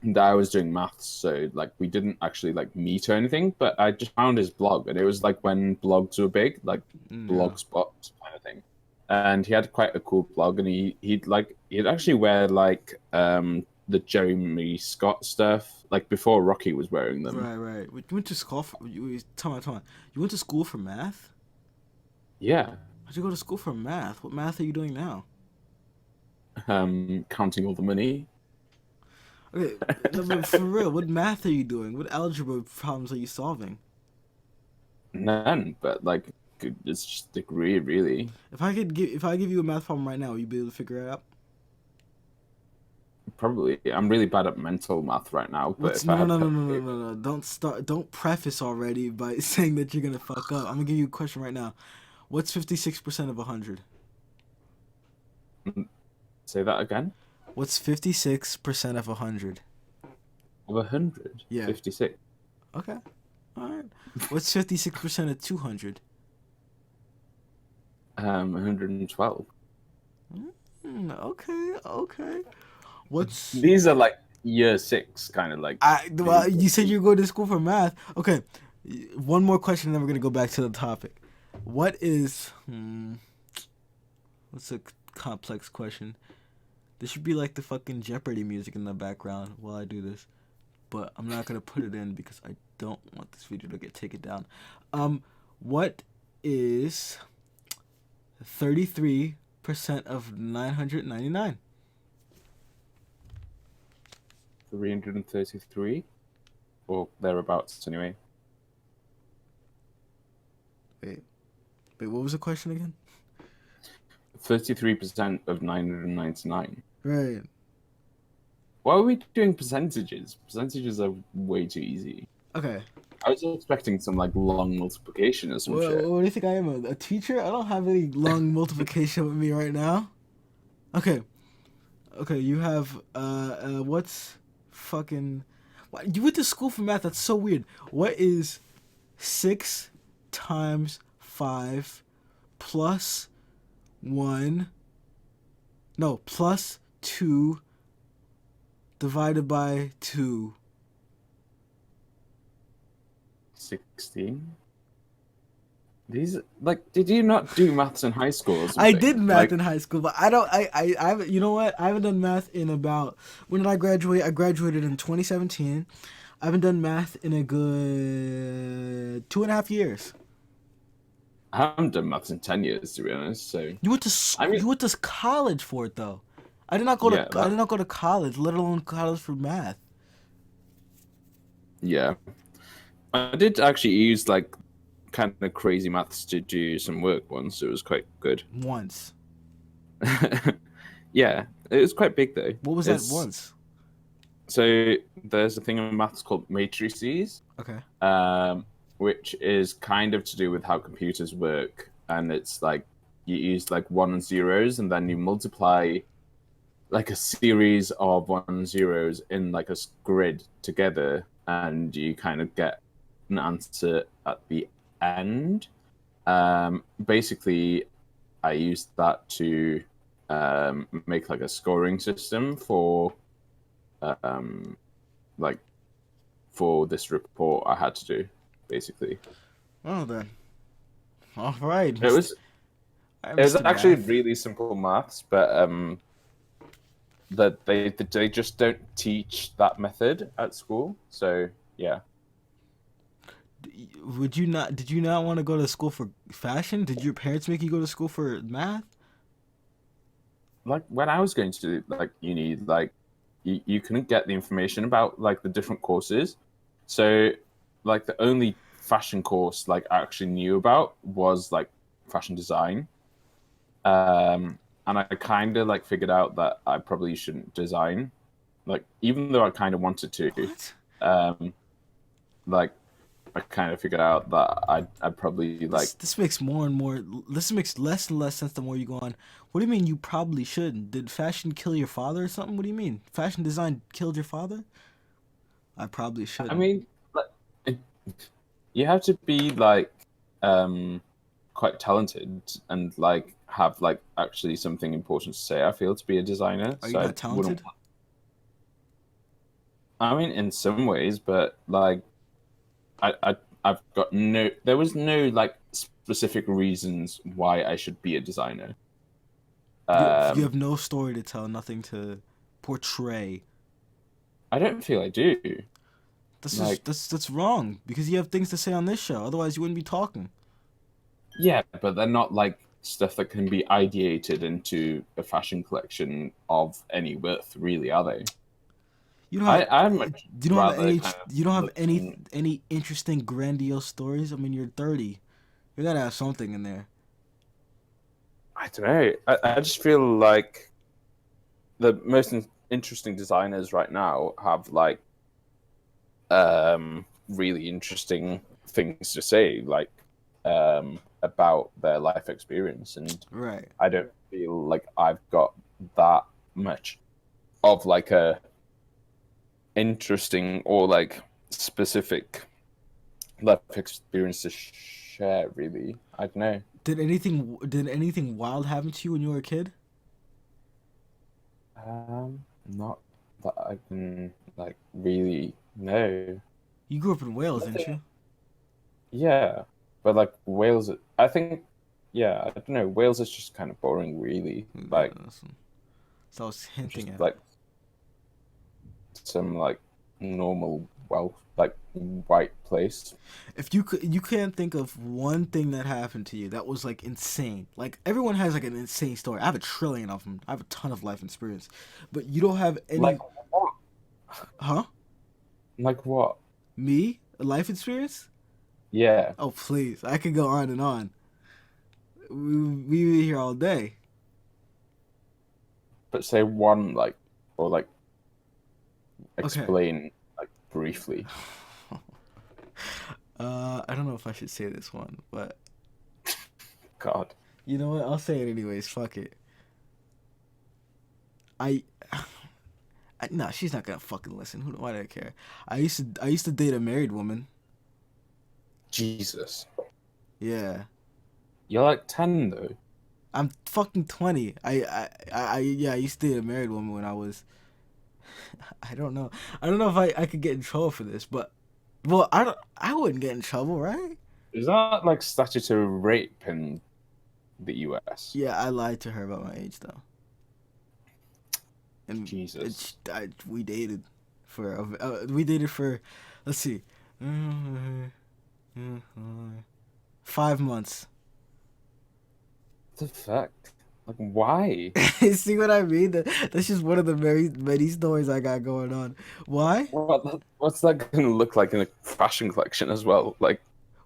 And I was doing maths, so like we didn't actually like meet or anything. But I just found his blog, and it was like when blogs were big, like Blogspot kind of thing. And he had quite a cool blog, and he'd actually wear like the Jeremy Scott stuff, like before Rocky was wearing them.
Right. You went to school for tell me. You went to school for math?
Yeah.
How'd you go to school for math? What math are you doing now?
Counting all the money.
Okay, no, but for real, what math are you doing? What algebra problems are you solving?
None, but like it's just degree, really.
If I give you a math problem right now, will you be able to figure it out?
Probably. I'm really bad at mental math right now, but if I had
No. Don't preface already by saying that you're gonna fuck up. I'm gonna give you a question right now. What's 56% of 100?
say that again.
What's 56% of 100?
Of 100,
Yeah.
56.
Okay. All right. What's 56% of 200?
112.
Okay. What's
These are like year 6 kind of like.
well, you said you were going to school for math. Okay. One more question, and then we're gonna go back to the topic. What is what's a complex question? There should be like the fucking Jeopardy music in the background while I do this, but I'm not gonna put it in because I don't want this video to get taken down. What is 33% of 999?
333, or thereabouts anyway.
Wait, what was the question again?
33% of 999.
Right.
Why are we doing percentages? Percentages are way too easy.
Okay.
I was expecting some like long multiplication or some shit.
What do you think I am? A teacher? I don't have any long multiplication with me right now. Okay, you have what's fucking what, you went to school for math, that's so weird. What is 6 times 5 plus 1 no plus 2 divided by 2?
16. These like, did you not do maths in high school or something?
I did math
Like,
in high school, but I don't. I haven't. You know what? I haven't done math in about. When did I graduate? I graduated in 2017. I haven't done math in a good 2.5 years.
I haven't done maths in 10 years, to be honest. So
You went to
I mean-
you went to college for it though. I did not go
Yeah,
to I did not go to college, let alone college for math.
yeah, I did actually use like kind of crazy maths to do some work once. It was quite good.
Once.
Yeah, it was quite big though.
What was that once?
So there's a thing in maths called matrices,
Okay.
which is kind of to do with how computers work, and it's like you use like 1 and 0s, and then you multiply like a series of 1 and 0s in like a grid together, and you kind of get an answer at the end. Basically, I used that to make like a scoring system for like for this report I had to do, basically.
Oh, then. All right.
It was actually really simple maths, but that they just don't teach that method at school. So yeah.
Did you not want to go to school for fashion? Did your parents make you go to school for math?
Like when I was going to like uni, like you couldn't get the information about like the different courses. So like the only fashion course like I actually knew about was like fashion design. And I kind of like figured out that I probably shouldn't design, like even though I kind of wanted to.
What?
Like I kind of figured out that I'd probably like.
This makes more and more. This makes less and less sense the more you go on. What do you mean you probably shouldn't? Did fashion kill your father or something? What do you mean? Fashion design killed your father? I probably shouldn't.
I mean, like, you have to be like quite talented and like have like actually something important to say. I feel to be a designer.
Are you not talented?
I mean, in some ways, but like, I've got no. There was no like specific reasons why I should be a designer.
You have no story to tell, nothing to portray.
I don't feel I do.
That's wrong because you have things to say on this show. Otherwise, you wouldn't be talking.
Yeah, but they're not like stuff that can be ideated into a fashion collection of any worth, really, are they?
You don't have,
I'm much
you don't have
rather
any.
kind of
You don't have
looking-
any interesting, grandiose stories. I mean, you're 30. You gotta have something in there.
I don't know. I just feel like the most interesting designers right now have like really interesting things to say, like about their life experience, and
Right.
I don't feel like I've got that much of like a interesting or like specific life experience to share. Really, I don't know.
Did anything wild happen to you when you were a kid?
Not that I can like really know.
You grew up in Wales, didn't you?
Yeah, but like Wales, I think, yeah, I don't know. Wales is just kind of boring, really. Like,
So I was hinting
just
at.
like some like normal, well, like white place.
If you can't think of one thing that happened to you that was like insane. Like everyone has like an insane story. I have a trillion of them. I have a ton of life experience, but you don't have any.
Like what?
Huh?
Like what?
Me? A life experience?
Yeah.
Oh please, I could go on and on. We be here all day.
But say one like, or like,
Okay.
explain like briefly.
I don't know if I should say this one, but
God.
you know what? I'll say it anyways. Fuck it. No, she's not gonna fucking listen. Why do I care? I used to date a married woman.
Jesus.
Yeah.
You're like 10 though.
I'm fucking 20. I used to date a married woman when I was. I don't know. I don't know if I could get in trouble for this, but well, I wouldn't get in trouble, right?
Is that like statutory rape in the US?
Yeah, I lied to her about my age though. And
Jesus.
we dated for let's see, 5 months.
What the fuck? Like, why?
See what I mean? That's just one of the many stories I got going on. Why?
What's that going to look like in a fashion collection as well? Like,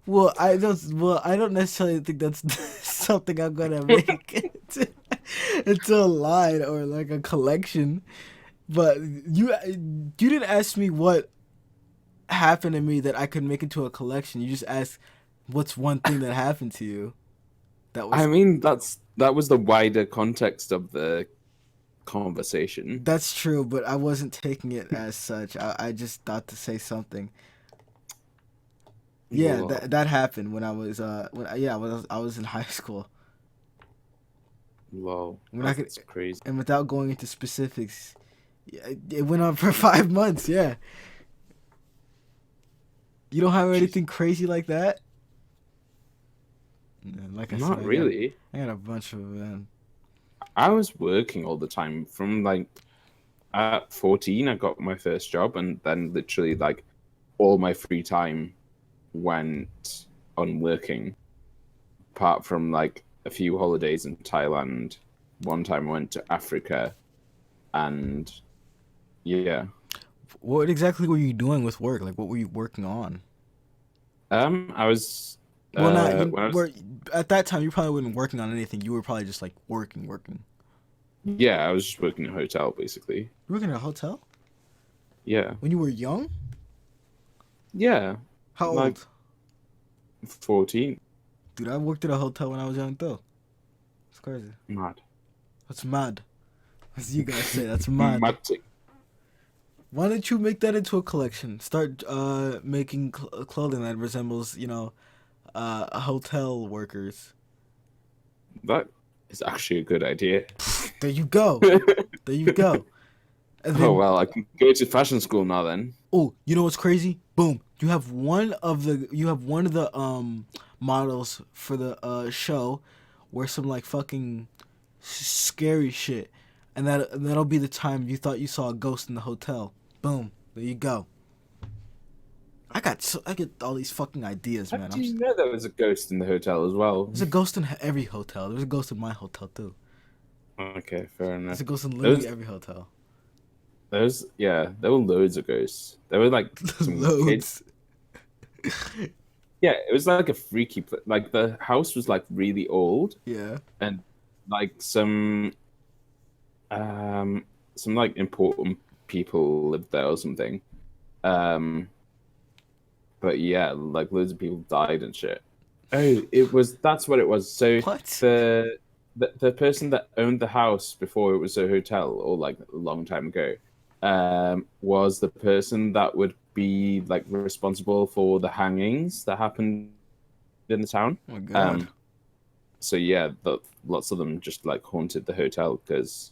Well, I don't necessarily think that's something I'm gonna make into a line or like a collection. But you didn't ask me what happened to me that I could make into a collection. You just asked what's one thing that happened to you. That was
I mean, that was the wider context of the conversation.
That's true, but I wasn't taking it as such. I just thought to say something. Yeah,
Well,
that happened when I was I was in high school.
wow,
When I
that's
could,
crazy.
and without going into specifics, yeah, it went on for 5 months. Yeah, you don't have
Jeez.
anything crazy like that. Yeah, like I said,
Not really.
I got a bunch of them.
I was working all the time from like at 14. I got my first job, and then literally like all my free time went on working. Apart from like a few holidays in Thailand, one time I went to Africa, and yeah.
What exactly were you doing with work? Like, what were you working on?
I was
Well, not you
when I was
were at that time. You probably weren't working on anything. You were probably just like working.
yeah, I was just working in a hotel basically.
You were working at a hotel
Yeah,
when you were young.
yeah,
How
like
old?
14.
Dude, I worked at a hotel when I was young too. It's crazy.
Mad.
That's mad. As you guys say, that's mad.
Mad.
Why don't you make that into a collection? Start making clothing that resembles, hotel workers.
That is actually a good idea.
There you go. There you go. And then,
Oh well, I can go to fashion school now then.
oh, you know what's crazy? Boom. You have one of the models for the show wear some like fucking scary shit. And that'll be the time you thought you saw a ghost in the hotel. Boom. There you go. I get all these fucking ideas,
How
man.
do you know there was a ghost in the hotel as well?
There's a ghost in every hotel. There's a ghost in my hotel too.
Okay, fair enough.
There's a ghost in literally every hotel.
There were loads of ghosts. There were like some
Loads.
kids. Yeah, it was like a freaky like the house was like really old
Yeah.
and like some like important people lived there or something. But yeah, like loads of people died and shit. Oh, that's what it was. So
What?
the person that owned the house before it was a hotel or like a long time ago, was the person that would be like responsible for the hangings that happened in the town.
Oh my god.
So yeah, lots of them just like haunted the hotel because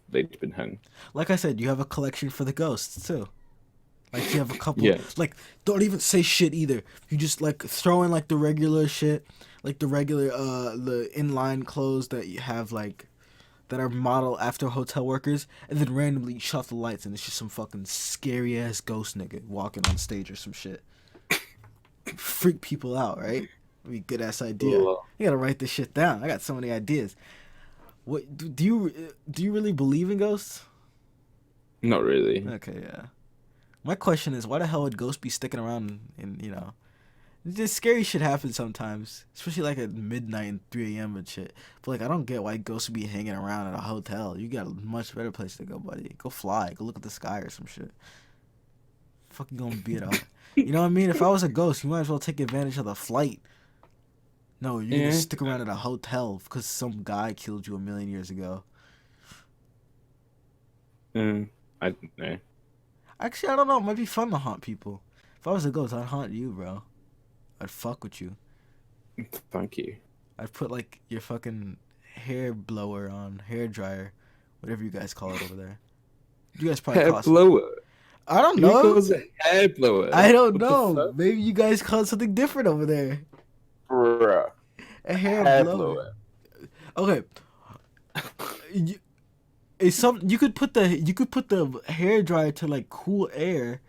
they'd been hung.
Like I said, you have a collection for the ghosts too. Like you have a couple.
Yeah.
Like don't even say shit either. You just like throw in like the regular shit, like the regular the inline clothes that you have like that are modeled after hotel workers, and then randomly you shut off the lights and it's just some fucking scary ass ghost nigga walking on stage or some shit. Freak people out, right? Be a good ass idea.
Cool.
You gotta write this shit down. I got so many ideas. What do you really believe in ghosts?
Not really.
Okay, yeah. My question is, why the hell would ghosts be sticking around in just scary shit happens sometimes, especially like at midnight and 3 a.m. and shit. But like, I don't get why ghosts would be hanging around at a hotel. You got a much better place to go, buddy. Go fly. Go look at the sky or some shit. Fucking gonna be it out. You know what I mean? If I was a ghost, you might as well take advantage of the flight. No, you're gonna stick around at a hotel because some guy killed you 1,000,000 years ago.
I don't know.
Actually, I don't know. It might be fun to haunt people. If I was a ghost, I'd haunt you, bro. I'd fuck with you.
Thank you.
I'd put like your fucking hair blower on, hair dryer, whatever you guys call it over there. You guys probably
Hair
call it
blower.
I don't
Who
know.
calls it hair blower?
I don't
What the
know.
fuck?
Maybe you guys call it something different over there.
Bruh.
A hair blower. Okay. You could put the hair dryer to like cool air,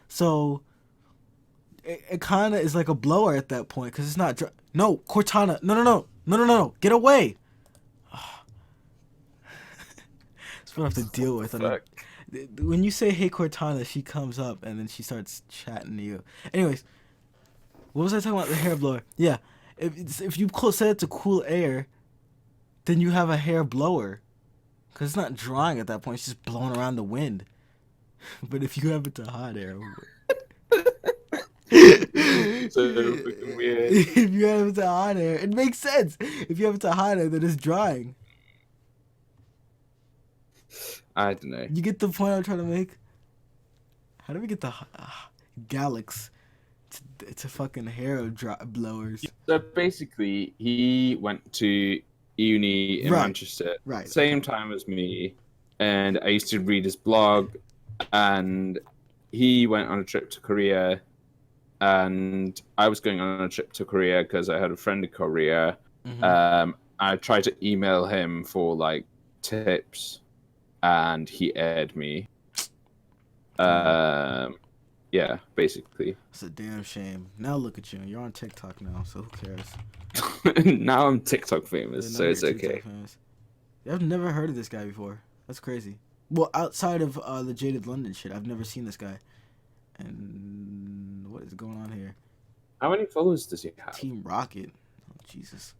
so it kind of is like a blower at that point because it's not dry. No, Cortana. No. Get away. That's what I have to deal with.
Fuck.
When you say, hey, Cortana, she comes up and then she starts chatting to you. Anyways, What was I talking about? The hair blower. Yeah. If you set it to cool air, then you have a hair blower. Because it's not drying at that point. It's just blowing around the wind. But if you have it to hot air...
So freaking weird.
If you have it to hot air, it makes sense. If you have it to hot air, then it's drying.
I don't know.
You get the point I'm trying to make? How do we get the Galax to fucking hair blowers?
So basically, he went to uni in
Right.
Manchester,
Right.
same time as me, and I used to read his blog, and he went on a trip to Korea, and I was going on a trip to Korea because I had a friend in Korea.
Mm-hmm.
I tried to email him for like tips, and he aired me. Yeah, basically.
It's a damn shame. Now look at you. You're on TikTok now, so who cares?
Now I'm TikTok famous,
Yeah,
so
now
it's
you're
okay.
TikTok famous. I've never heard of this guy before. That's crazy. Well, outside of the Jaded London shit, I've never seen this guy. And what is going on here?
How many followers does he have?
Team Rocket. Oh, Jesus.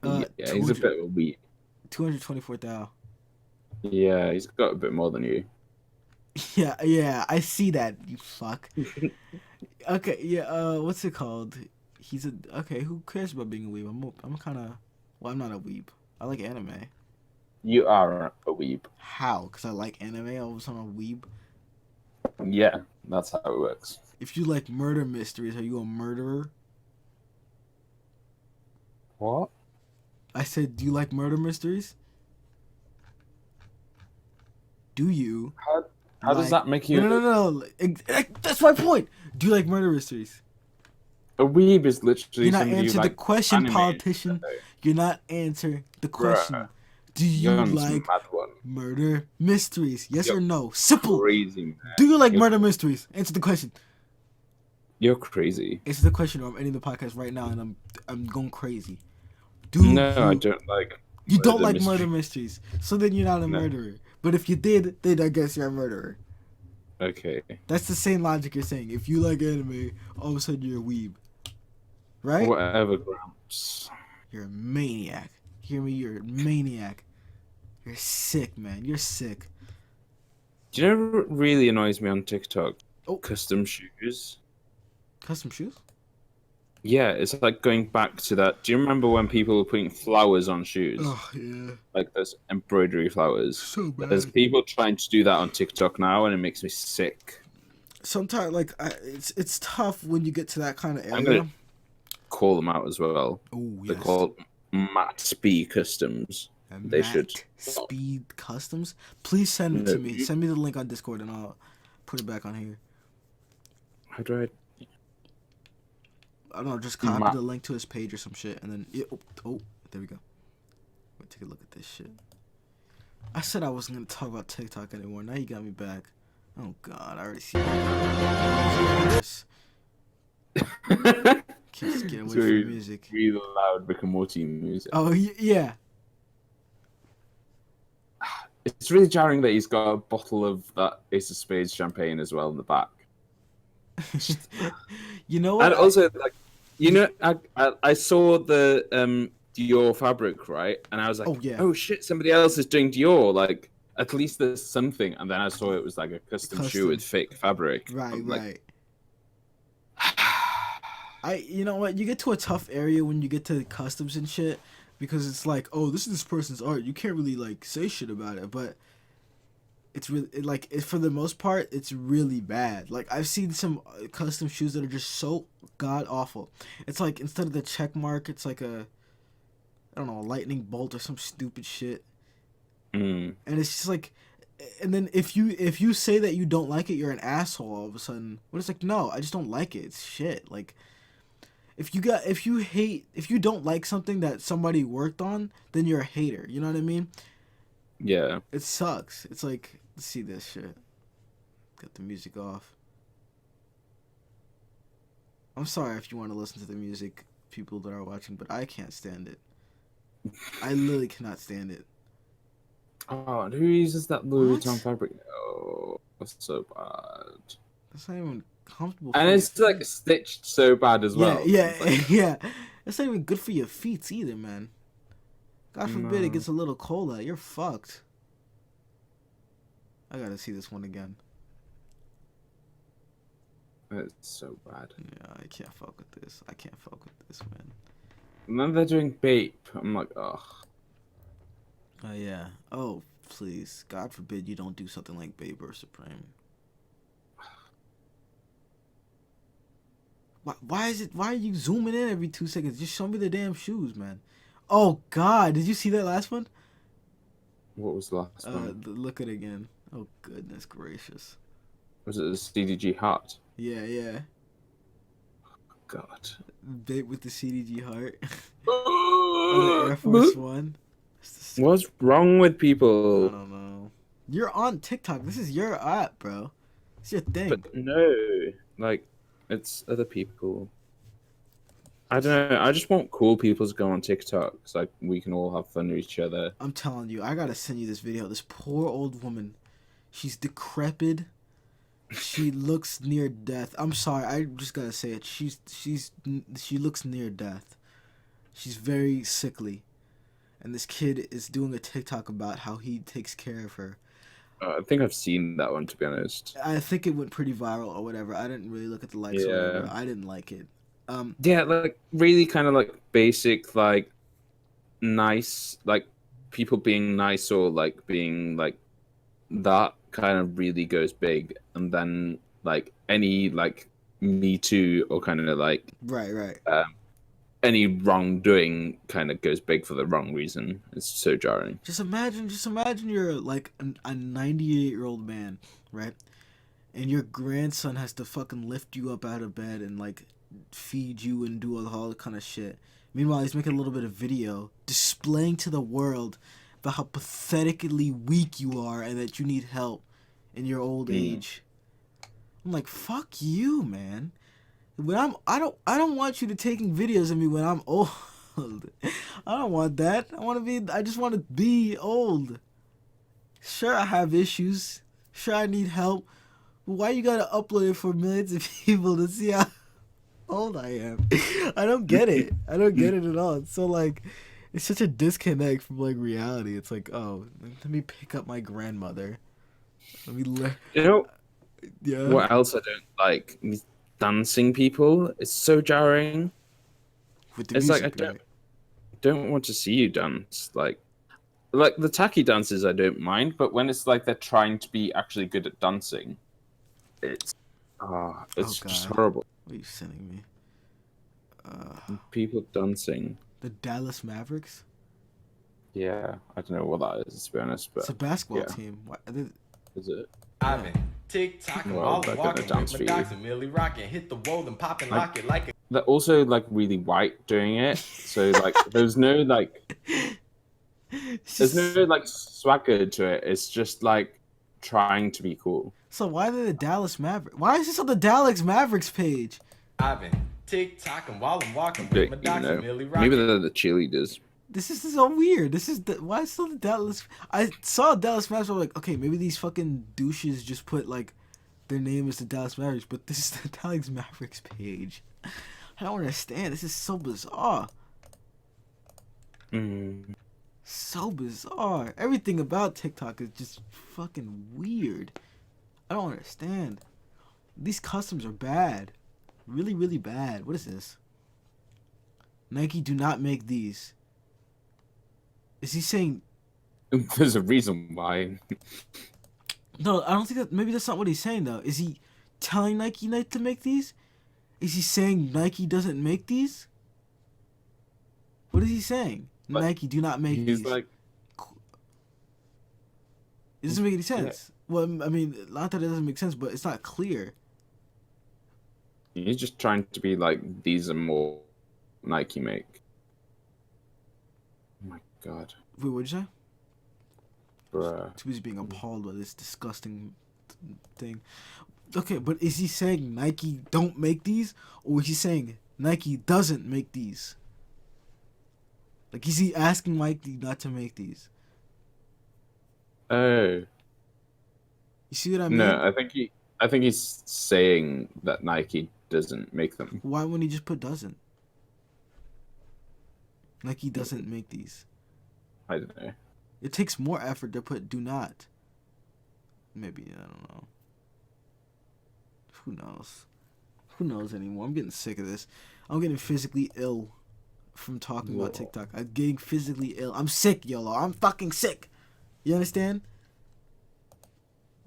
Yeah, he's a bit of a weep.
224,000.
Yeah, he's got a bit more than you.
Yeah, I see that, you fuck. Okay, yeah, what's it called? Okay, who cares about being a weeb? I'm kind of, well, I'm not a weeb. I like anime.
You are a weeb.
How? Because I like anime, all of a sudden I'm a weeb?
Yeah, that's how it works.
If you like murder mysteries, are you a murderer?
What?
I said, do you like murder mysteries? Do you?
How does that make you?
No. That's my point. Do you like murder mysteries?
A weeb is literally
You're not
somebody who
answering the
likes
question,
anime.
politician. You're not answering the question.
Bruh.
Do you
You're on some
like
mad one.
murder mysteries? Yes
You're
or no? Simple.
Crazy, man.
Do you like
You're
murder mysteries? Answer the question.
You're crazy.
Answer the question, or I'm ending the podcast right now, and I'm going crazy. Do
No,
you,
I don't like.
You don't
murder
like
mystery.
murder mysteries, so then you're not a
No.
murderer. But if you did, then I guess you're a murderer.
Okay.
That's the same logic you're saying. If you like anime, all of a sudden you're a weeb. Right?
Whatever, Gramps.
You're a maniac. Hear me? You're a maniac. You're sick, man. You're sick.
Do you know what really annoys me on TikTok?
Oh.
Custom shoes.
Custom shoes?
Yeah, it's like going back to that. Do you remember when people were putting flowers on shoes?
Oh, yeah.
Like those embroidery flowers.
So bad.
There's people trying to do that on TikTok now, and it makes me sick.
Sometimes, like, it's tough when you get to that kind of area.
I'm gonna call them out as well.
Oh, yes.
They're called Matt Speed Customs. They should stop.
Speed Customs. Please send it to
No.
me. Send me the link on Discord, and I'll put it back on here.
How do I?
I don't know, just copy
Matt.
the link to his page or some shit, and then there we go. Wait, take a look at this shit. I said I wasn't gonna talk about TikTok anymore. Now you got me back. Oh God, I already see this. Just get away from the music.
Really loud Rick and Morty music.
Oh yeah.
It's really jarring that he's got a bottle of that Ace of Spades champagne as well in the back.
You know what?
And also, like, you know, I saw the Dior fabric, right? And I was like,
Oh, yeah.
oh shit, somebody else is doing Dior. Like, at least there's something. And then I saw it was like a custom shoe with fake fabric.
Right,
I'm like,
right. You know what? You get to a tough area when you get to customs and shit, because it's like, oh, this is this person's art. You can't really like say shit about it, but it's really for the most part, it's really bad. Like, I've seen some custom shoes that are just so god awful. It's like, instead of the check mark, it's like a, I don't know, a lightning bolt or some stupid shit.
Mm.
And it's just like, and then if you say that you don't like it, you're an asshole all of a sudden. But it's like, no, I just don't like it. It's shit. Like, if you don't like something that somebody worked on, then you're a hater. You know what I mean?
Yeah.
It sucks. It's like, let's see this shit. Got the music off. I'm sorry if you want to listen to the music, people that are watching, but I can't stand it. I literally cannot stand it.
Oh, and who uses that Louis
What?
Vuitton fabric? Oh, that's so bad.
That's not even comfortable.
And
for
it's
your
like
feet.
stitched so bad as well.
Yeah,
It's like,
yeah. That's not even good for your feet either, man. God forbid it
no,
gets a little cold out. You're fucked. I gotta see this one again.
it's so bad.
Yeah, I can't fuck with this. I can't fuck with this, man.
And then they're doing Bape. I'm like, oh.
Oh yeah. Oh please, God forbid you don't do something like Babe or Supreme. Why is it? Why are you zooming in every 2 seconds? Just show me the damn shoes, man. Oh God, did you see that last one?
What was the last one?
Look at it again. Oh goodness gracious.
Was it the CDG Heart?
Yeah, yeah.
God.
Babe with the CDG heart. Or the Air Force One.
What's wrong with
I
people?
don't know. You're on TikTok. This is your app, bro. It's your thing.
But no, like, it's other people. I don't know. I just want cool people to go on TikTok. It's like we can all have fun with each other.
I'm telling you, I gotta send you this video. This poor old woman. She's decrepit. She looks near death. I'm sorry, I just gotta say it. She looks near death. She's very sickly. And this kid is doing a TikTok about how he takes care of her.
I think I've seen that one, to be honest.
I think it went pretty viral or whatever. I didn't really look at the likes or whatever.
Yeah.
I didn't like it.
Yeah, like really kind of like basic, like nice, like people being nice or like being like that kind of really goes big. And then like any like Me Too or kind of like
Right.
any wrongdoing kind of goes big for the wrong reason. It's so jarring.
Just imagine you're like a 98-year-old man, right? And your grandson has to fucking lift you up out of bed and like feed you and do all that kind of shit. Meanwhile, he's making a little bit of video displaying to the world about how pathetically weak you are and that you need help in your old age. I'm like, fuck you, man. I don't want you to taking videos of me when I'm old. I don't want that. I just want to be old. Sure, I have issues. Sure, I need help. But why you gotta upload it for millions of people to see how old I am? I don't get it. I don't get it at all. It's so like, it's such a disconnect from like reality. It's like, oh, let me pick up my grandmother. Let me
You know
yeah.
what else I don't like? These dancing people. It's so jarring.
With the
It's
music,
like I
right?
don't want to see you dance. Like the tacky dances I don't mind, but when it's like they're trying to be actually good at dancing, it's just
God.
horrible.
What are you sending me?
People dancing.
The Dallas Mavericks?
Yeah, I don't know what that is, to be honest, but
It's a basketball
yeah.
team.
Is it?
I've been Tik-Toking
Well,
while
they're
I'm
gonna
walking
dance
with
for
my
you.
dogs and Millie rocking, hit the wall and pop and
Like-
lock it like a
They're also like really white doing it, so like there's no like there's no like swagger to it. It's just like trying to be cool.
So why the Dallas Mavericks? Why is this on the Dallas Mavericks page?
I've been Tik-Toking while I'm walking
But,
with my
you
dogs and
know,
Millie
maybe
rocking.
they're the cheerleaders.
This is so weird. Why is still the Dallas? I saw Dallas Mavericks. I'm like, okay, maybe these fucking douches just put like their name is the Dallas Mavericks, but this is the Dallas Mavericks page. I don't understand. This is so bizarre. So bizarre. Everything about TikTok is just fucking weird. I don't understand. These customs are bad. Really, really bad. What is this? Nike do not make these. Is he saying...
There's a reason why.
No, I don't think that... Maybe that's not what he's saying, though. Is he telling Nike not to make these? Is he saying Nike doesn't make these? What is he saying?
But
Nike do not make
He's
these.
like,
It doesn't make any sense. Well, I mean, not that it doesn't make sense, but it's not clear.
he's just trying to be like, these are more Nike make. Oh my god.
Wait, what'd you say?
Bruh.
Too busy being appalled by this disgusting thing. Okay, but is he saying Nike don't make these, or is he saying Nike doesn't make these? Like, is he asking Nike not to make these?
Oh.
You see what I mean?
No, I think he I think he's saying that Nike doesn't make them.
Why wouldn't he just put doesn't? Nike doesn't make these.
I don't know.
It takes more effort to put do not. Maybe, I don't know. Who knows? Who knows anymore? I'm getting sick of this. I'm getting physically ill from talking about TikTok. I'm getting physically ill. I'm sick, YOLO. I'm fucking sick. You understand?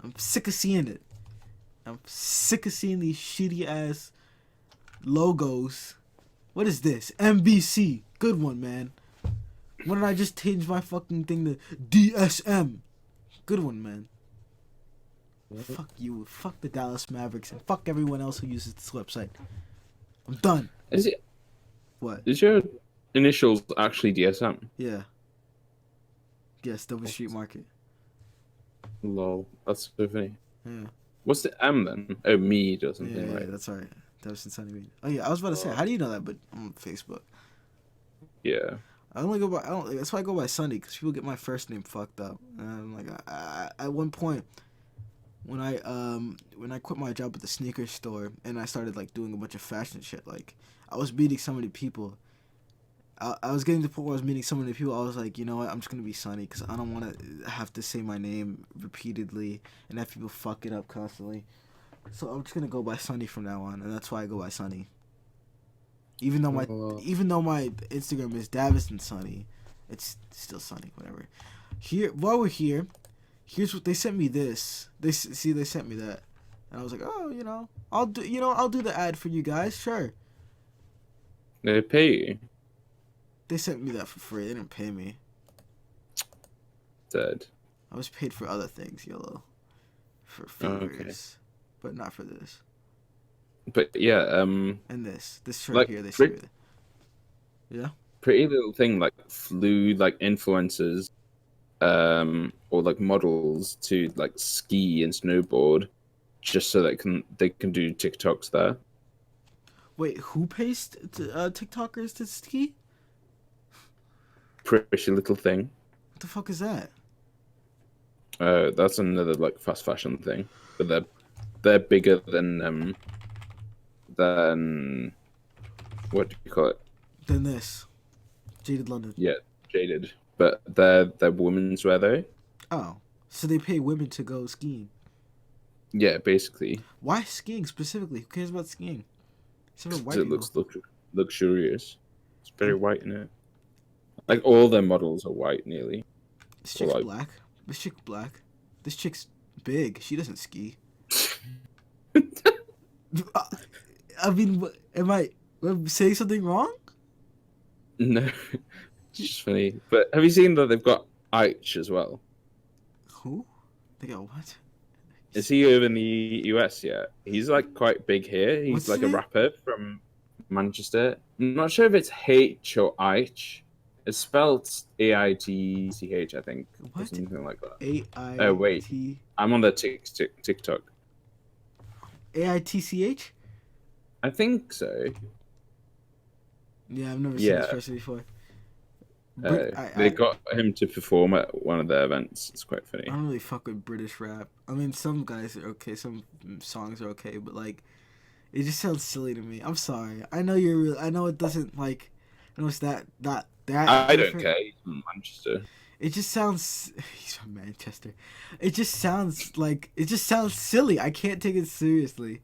I'm sick of seeing it. I'm sick of seeing these shitty ass logos. What is this? MBC. Good one, man. Why did I just change my fucking thing to DSM? Good one, man. Fuck you. Fuck the Dallas Mavericks and fuck everyone else who uses this website. I'm done.
Is it?
What?
Is your initials actually DSM?
Yeah. Yes, Double Street Market.
Lol, that's so funny.
Yeah.
What's the M then? Oh, Mead or something,
Yeah,
right?
that's alright. Davison Sunny Mead. Oh yeah, I was about to say, how do you know that? But I'm on Facebook.
Yeah.
I only go by. That's why I go by Sunny, because people get my first name fucked up. And I'm like, at one point, when I quit my job at the sneaker store and I started like doing a bunch of fashion shit, like I was meeting so many people. I was getting to the point where I was meeting so many people. I was like, you know what? I'm just gonna be Sunny because I don't want to have to say my name repeatedly and have people fuck it up constantly. So I'm just gonna go by Sunny from now on, and that's why I go by Sunny. Even though my Instagram is Davison Sunny, it's still Sunny. Whatever. Here, while we're here, here's what they sent me. This they sent me that, and I was like, oh, I'll do the ad for you guys, sure.
They pay you.
They sent me that for free. They didn't pay me.
Dead.
I was paid for other things, YOLO. For favors. But not for this.
But yeah,
And this shirt
like,
here, they sent me that. Yeah?
Pretty Little Thing like flew like influencers or like models to like ski and snowboard just so they can do TikToks there.
Wait, who pays TikTokers to ski?
Pretty Little Thing.
What the fuck is that?
That's another like fast fashion thing, but they're bigger than what do you call it?
Than this. Jaded London.
Yeah, Jaded. But they're women's wear though.
Oh. So they pay women to go skiing.
Yeah, basically.
Why skiing specifically? Who cares about skiing? Except for white
It
people.
looks luxurious. It's very white in it. Like all their models are white nearly.
This chick's
like-
black. This chick's black. This chick's big. She doesn't ski. I mean, am I saying something wrong?
No, it's just funny. But have you seen that they've got Ike as well?
Who? They got what?
Is he over in the US yet? He's like quite big here. He's
What's
like
his
a
name?
rapper from Manchester. I'm not sure if it's H or Ike. It's spelled AITCH, I think. Or
What?
something like that.
A-I-T...
Oh, wait. I'm on the TikTok.
A-I-T-C-H?
I think so.
Yeah, I've never seen this person before.
They got him to perform at one of their events. It's quite funny.
I don't really fuck with British rap. I mean, some guys are okay, some songs are okay, but like, it just sounds silly to me. I'm sorry. I know you're real. I know it doesn't like. I know it's that.
I don't
different.
care. He's from Manchester.
It just sounds. He's from Manchester. It just sounds like. It just sounds silly. I can't take it seriously.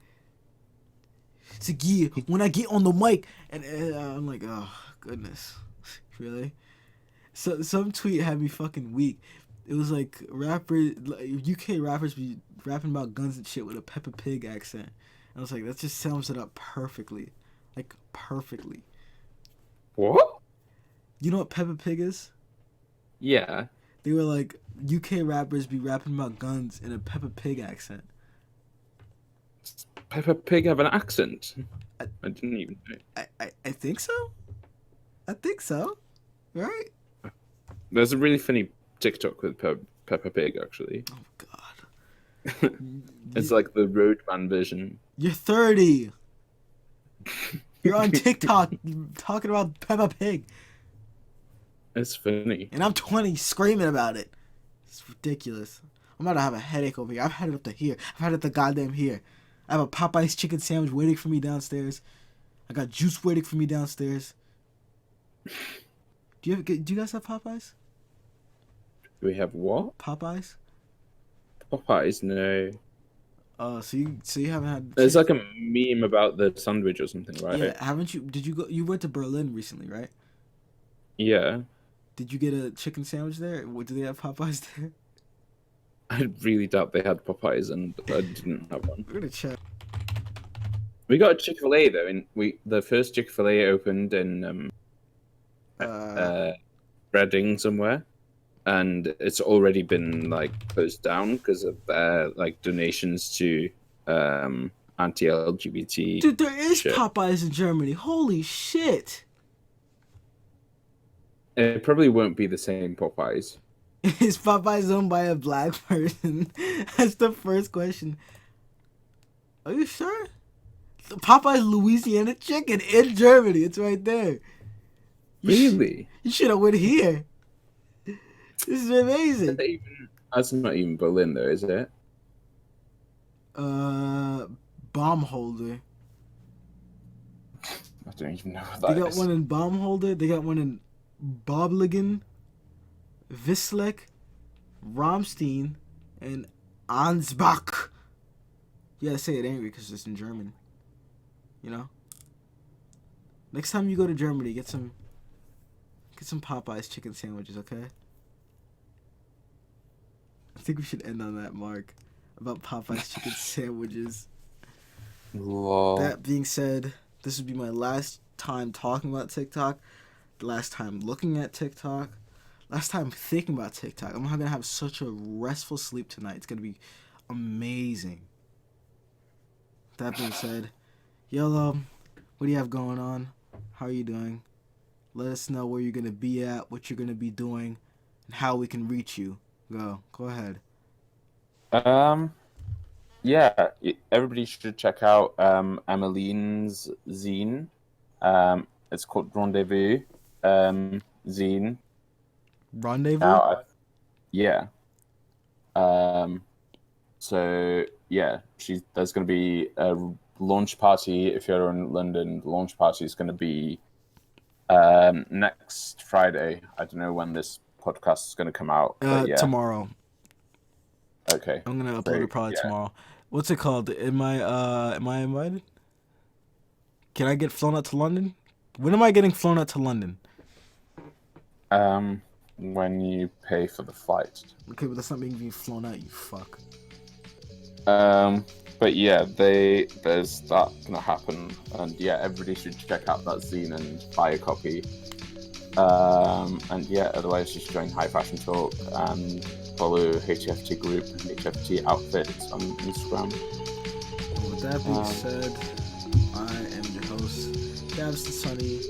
So yeah, when I get on the mic and I'm like, oh goodness, really? So some tweet had me fucking weak. It was like UK rappers be rapping about guns and shit with a Peppa Pig accent. I was like, that just sums it up perfectly, like perfectly.
What?
You know what Peppa Pig is?
Yeah.
They were like, UK rappers be rapping about guns in a Peppa Pig accent.
Peppa Pig have an accent? I didn't even know.
I think so. I think so. Right?
There's a really funny TikTok with Peppa Pig, actually.
Oh God.
It's like the Roadman version.
You're 30. You're on TikTok talking about Peppa Pig.
It's funny.
And I'm 20 screaming about it. It's ridiculous. I'm about to have a headache over here. I've had it up to here. I've had it to goddamn here. I have a Popeye's chicken sandwich waiting for me downstairs. I got juice waiting for me downstairs. Do you guys have Popeyes?
Do we have what?
Popeyes?
Popeyes? No.
So you haven't had.
There's like a meme about the sandwich or something, right?
Yeah, haven't you? Did you go? You went to Berlin recently, right?
Yeah.
Did you get a chicken sandwich there? Do they have Popeyes there?
I really doubt they had Popeyes, and I didn't have one.
We're gonna check.
We got a Chick-fil-A though, and the first Chick-fil-A opened in Reading somewhere, and it's already been like closed down because of like donations to anti-LGBT.
Dude, there is
shit.
Popeyes in Germany. Holy shit!
It probably won't be the same Popeyes.
Is Popeyes owned by a black person? That's the first question. Are you sure? The Popeyes Louisiana chicken in Germany. It's right there.
Really?
You should have went here. This is amazing.
That's not even Berlin though, is it?
Baumholder.
I don't even know what
They
that
got
is.
one in Baumholder. They got one in Boblingen, Wisleck, Ramstein, and Ansbach. You gotta say it angry because it's in German. You know? Next time you go to Germany, get some Popeyes chicken sandwiches, okay? I think we should end on that mark about Popeyes chicken sandwiches.
Lol.
That being said, this would be my last time talking about TikTok, the last time looking at TikTok, last time thinking about TikTok. I'm gonna have such a restful sleep tonight. It's gonna be amazing. That being said, Yellow, what do you have going on? How are you doing? Let us know where you're gonna be at, what you're gonna be doing, and how we can reach you. Go ahead.
Yeah, everybody should check out Emmeline's zine. It's called Rendezvous zine.
Rendezvous?
Now, yeah. So yeah, there's going to be a launch party. If you're in London, the launch party is going to be next Friday. I don't know when this podcast is going to come out. But yeah.
Tomorrow.
Okay.
I'm gonna upload it probably tomorrow. What's it called? Am I invited? Can I get flown out to London? When am I getting flown out to London?
When you pay for the flight.
Okay, but that's not being flown out, you fuck.
But yeah, there's that gonna happen, and yeah, everybody should check out that zine and buy a copy. And yeah, otherwise just join High Fashion Talk and follow HFT Group, HFT Outfits on Instagram.
With that being said, I am your host, Gavs the Sunny.